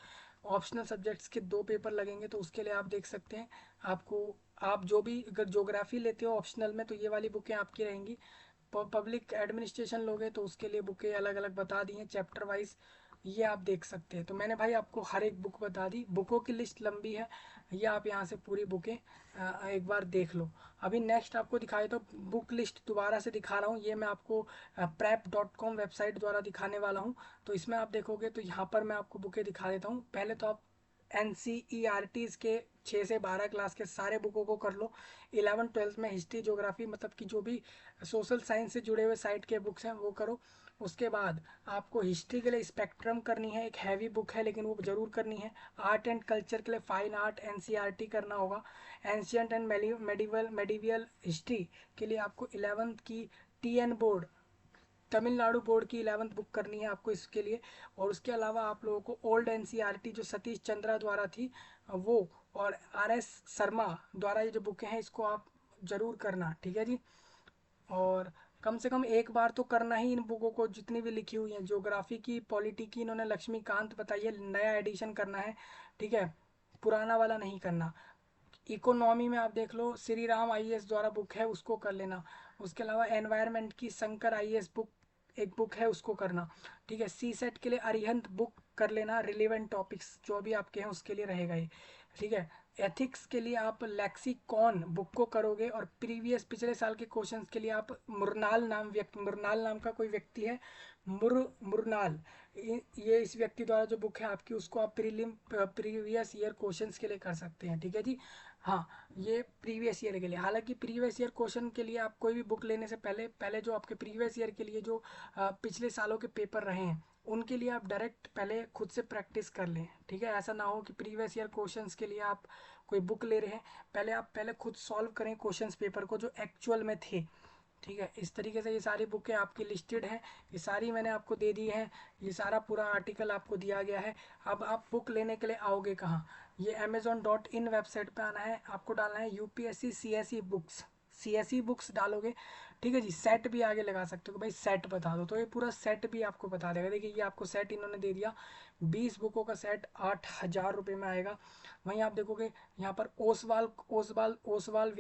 ऑप्शनल सब्जेक्ट्स के 2 पेपर लगेंगे, तो उसके लिए आप देख सकते हैं आपको, आप जो भी अगर ज्योग्राफी लेते हो ऑप्शनल में तो ये वाली बुकें आपकी रहेंगी। पब्लिक एडमिनिस्ट्रेशन लोगे तो उसके लिए बुकें अलग अलग बता दी हैं चैप्टर वाइज, ये आप देख सकते हैं। तो मैंने भाई आपको हर एक बुक बता दी, बुकों की लिस्ट लंबी है, ये आप यहाँ से पूरी बुकें एक बार देख लो। अभी नेक्स्ट आपको दिखाए तो बुक लिस्ट दोबारा से दिखा रहा हूँ, ये मैं आपको prep.com वेबसाइट द्वारा दिखाने वाला हूँ। तो इसमें आप देखोगे तो यहाँ पर मैं आपको बुकें दिखा देता हूँ। पहले तो आप NCERTs के 6 से 12 क्लास के सारे बुकों को कर लो। 11th 12th में हिस्ट्री ज्योग्राफी मतलब कि जो भी सोशल साइंस से जुड़े हुए साइट के बुक्स हैं वो करो। उसके बाद आपको हिस्ट्री के लिए स्पेक्ट्रम करनी है, एक हैवी बुक है लेकिन वो जरूर करनी है। आर्ट एंड कल्चर के लिए फाइन आर्ट NCERT करना होगा। एंशियंट एंड मेडिवल हिस्ट्री के लिए आपको 11th की TN बोर्ड, तमिलनाडु बोर्ड की 11th बुक करनी है आपको इसके लिए। और उसके अलावा आप लोगों को ओल्ड NCERT जो सतीश चंद्रा द्वारा थी वो, और RS शर्मा द्वारा ये जो बुकें हैं इसको आप जरूर करना, ठीक है जी। और कम से कम एक बार तो करना ही इन बुकों को, जितनी भी लिखी हुई हैं। ज्योग्राफी की, पॉलिटी की इन्होंने लक्ष्मीकांत बताई है, नया एडिशन करना है, ठीक है, पुराना वाला नहीं करना। इकोनॉमी में आप देख लो, श्री राम IAS द्वारा बुक है उसको कर लेना। उसके अलावा एनवायरनमेंट की शंकर IAS बुक एक बुक है उसको करना, ठीक है। CSET के लिए अरिहंत बुक कर लेना, रिलेवेंट टॉपिक्स जो भी आपके हैं उसके लिए रहेगा ये, ठीक है। एथिक्स के लिए आप लेक्सिकॉन बुक को करोगे, और प्रीवियस पिछले साल के क्वेश्चंस के लिए आप मुरनाल नाम का कोई व्यक्ति है, मुरनाल, ये इस व्यक्ति द्वारा जो बुक है आपकी उसको आप प्रीवियस ईयर क्वेश्चंस के लिए कर सकते हैं, ठीक है जी। हाँ, ये प्रीवियस ईयर के लिए। हालांकि प्रीवियस ईयर क्वेश्चन के लिए आप कोई भी बुक लेने से पहले पहले जो आपके प्रीवियस ईयर के लिए जो पिछले सालों के पेपर रहे हैं उनके लिए आप डायरेक्ट पहले खुद से प्रैक्टिस कर लें, ठीक है। ऐसा ना हो कि प्रीवियस ईयर क्वेश्चंस के लिए आप कोई बुक ले रहे हैं, पहले आप खुद सॉल्व करें क्वेश्चंस पेपर को जो एक्चुअल में थे, ठीक है। इस तरीके से ये सारी बुकें आपकी लिस्टेड हैं, ये सारी मैंने आपको दे दी हैं, ये सारा पूरा आर्टिकल आपको दिया गया है। अब आप बुक लेने के लिए आओगे कहाँ? ये amazon.in वेबसाइट पे आना है, आपको डालना है UPSC CSE books, CSE books डालोगे, ठीक है जी। सेट भी आगे लगा सकते हो, भाई सेट बता दो, तो ये पूरा सेट भी आपको बता देगा। देखिए ये आपको सेट इन्होंने दे दिया, 20 बुकों का सेट 8,000 रुपये में आएगा। वहीं आप देखोगे यहाँ पर ओसवाल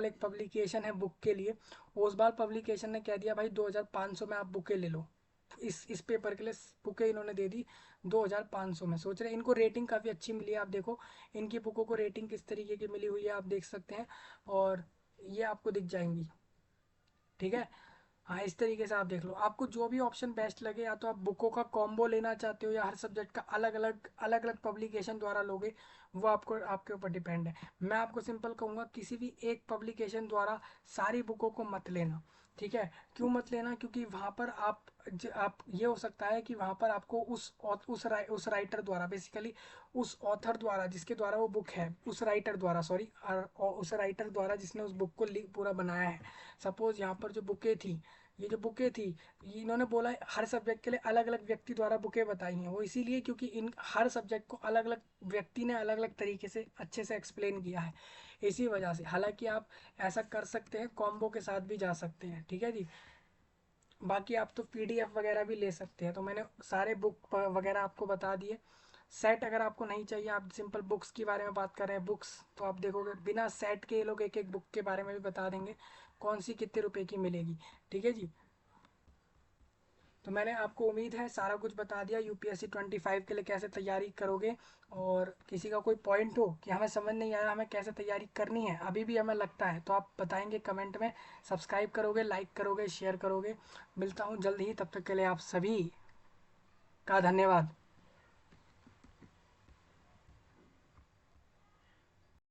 एक पब्लिकेशन है बुक के लिए। ओसवाल पब्लिकेशन ने कह दिया भाई 2,500 में आप बुकें ले लो। इस पेपर के लिए बुकें इन्होंने दे दी 2,500 में। सोच रहे इनको रेटिंग काफ़ी अच्छी मिली है, आप देखो इनकी बुकों को रेटिंग किस तरीके की मिली हुई है आप देख सकते हैं, और ये आपको दिख जाएंगी, ठीक है। हाँ, इस तरीके से आप देख लो, आपको जो भी ऑप्शन बेस्ट लगे, या तो आप बुकों का कॉम्बो लेना चाहते हो या हर सब्जेक्ट का अलग अलग पब्लिकेशन द्वारा लोगे, वो आपको आपके ऊपर डिपेंड है। मैं आपको सिंपल कहूँगा किसी भी एक पब्लिकेशन द्वारा सारी बुकों को मत लेना, ठीक है। क्यों मत लेना? क्योंकि वहाँ पर आप ये हो सकता है कि वहाँ पर आपको उस राइटर द्वारा, बेसिकली उस ऑथर द्वारा जिसके द्वारा वो बुक है, उस राइटर द्वारा, सॉरी, और उस राइटर द्वारा जिसने उस बुक को पूरा बनाया है। सपोज यहाँ पर जो बुकें थी, ये जो बुकें थी, ये इन्होंने बोला है हर सब्जेक्ट के लिए अलग अलग व्यक्ति द्वारा बुकें बताई हैं, वो इसीलिए क्योंकि इन हर सब्जेक्ट को अलग अलग व्यक्ति ने अलग अलग तरीके से अच्छे से एक्सप्लेन किया है, इसी वजह से। हालांकि आप ऐसा कर सकते हैं, कॉम्बो के साथ भी जा सकते हैं, ठीक है जी। बाकी आप तो PDF वगैरह भी ले सकते हैं। तो मैंने सारे बुक वगैरह आपको बता दिए। सेट अगर आपको नहीं चाहिए, आप सिंपल बुक्स के बारे में बात कर रहे हैं, बुक्स तो आप देखोगे बिना सेट के ये लोग एक एक बुक के बारे में भी बता देंगे, कौन सी कितने रुपए की मिलेगी, ठीक है जी। तो मैंने आपको, उम्मीद है, सारा कुछ बता दिया UPSC 25 के लिए कैसे तैयारी करोगे। और किसी का कोई पॉइंट हो कि हमें समझ नहीं आया हमें कैसे तैयारी करनी है, अभी भी हमें लगता है, तो आप बताएंगे कमेंट में, सब्सक्राइब करोगे, लाइक करोगे, शेयर करोगे। मिलता हूँ जल्द ही, तब तक के लिए आप सभी का धन्यवाद।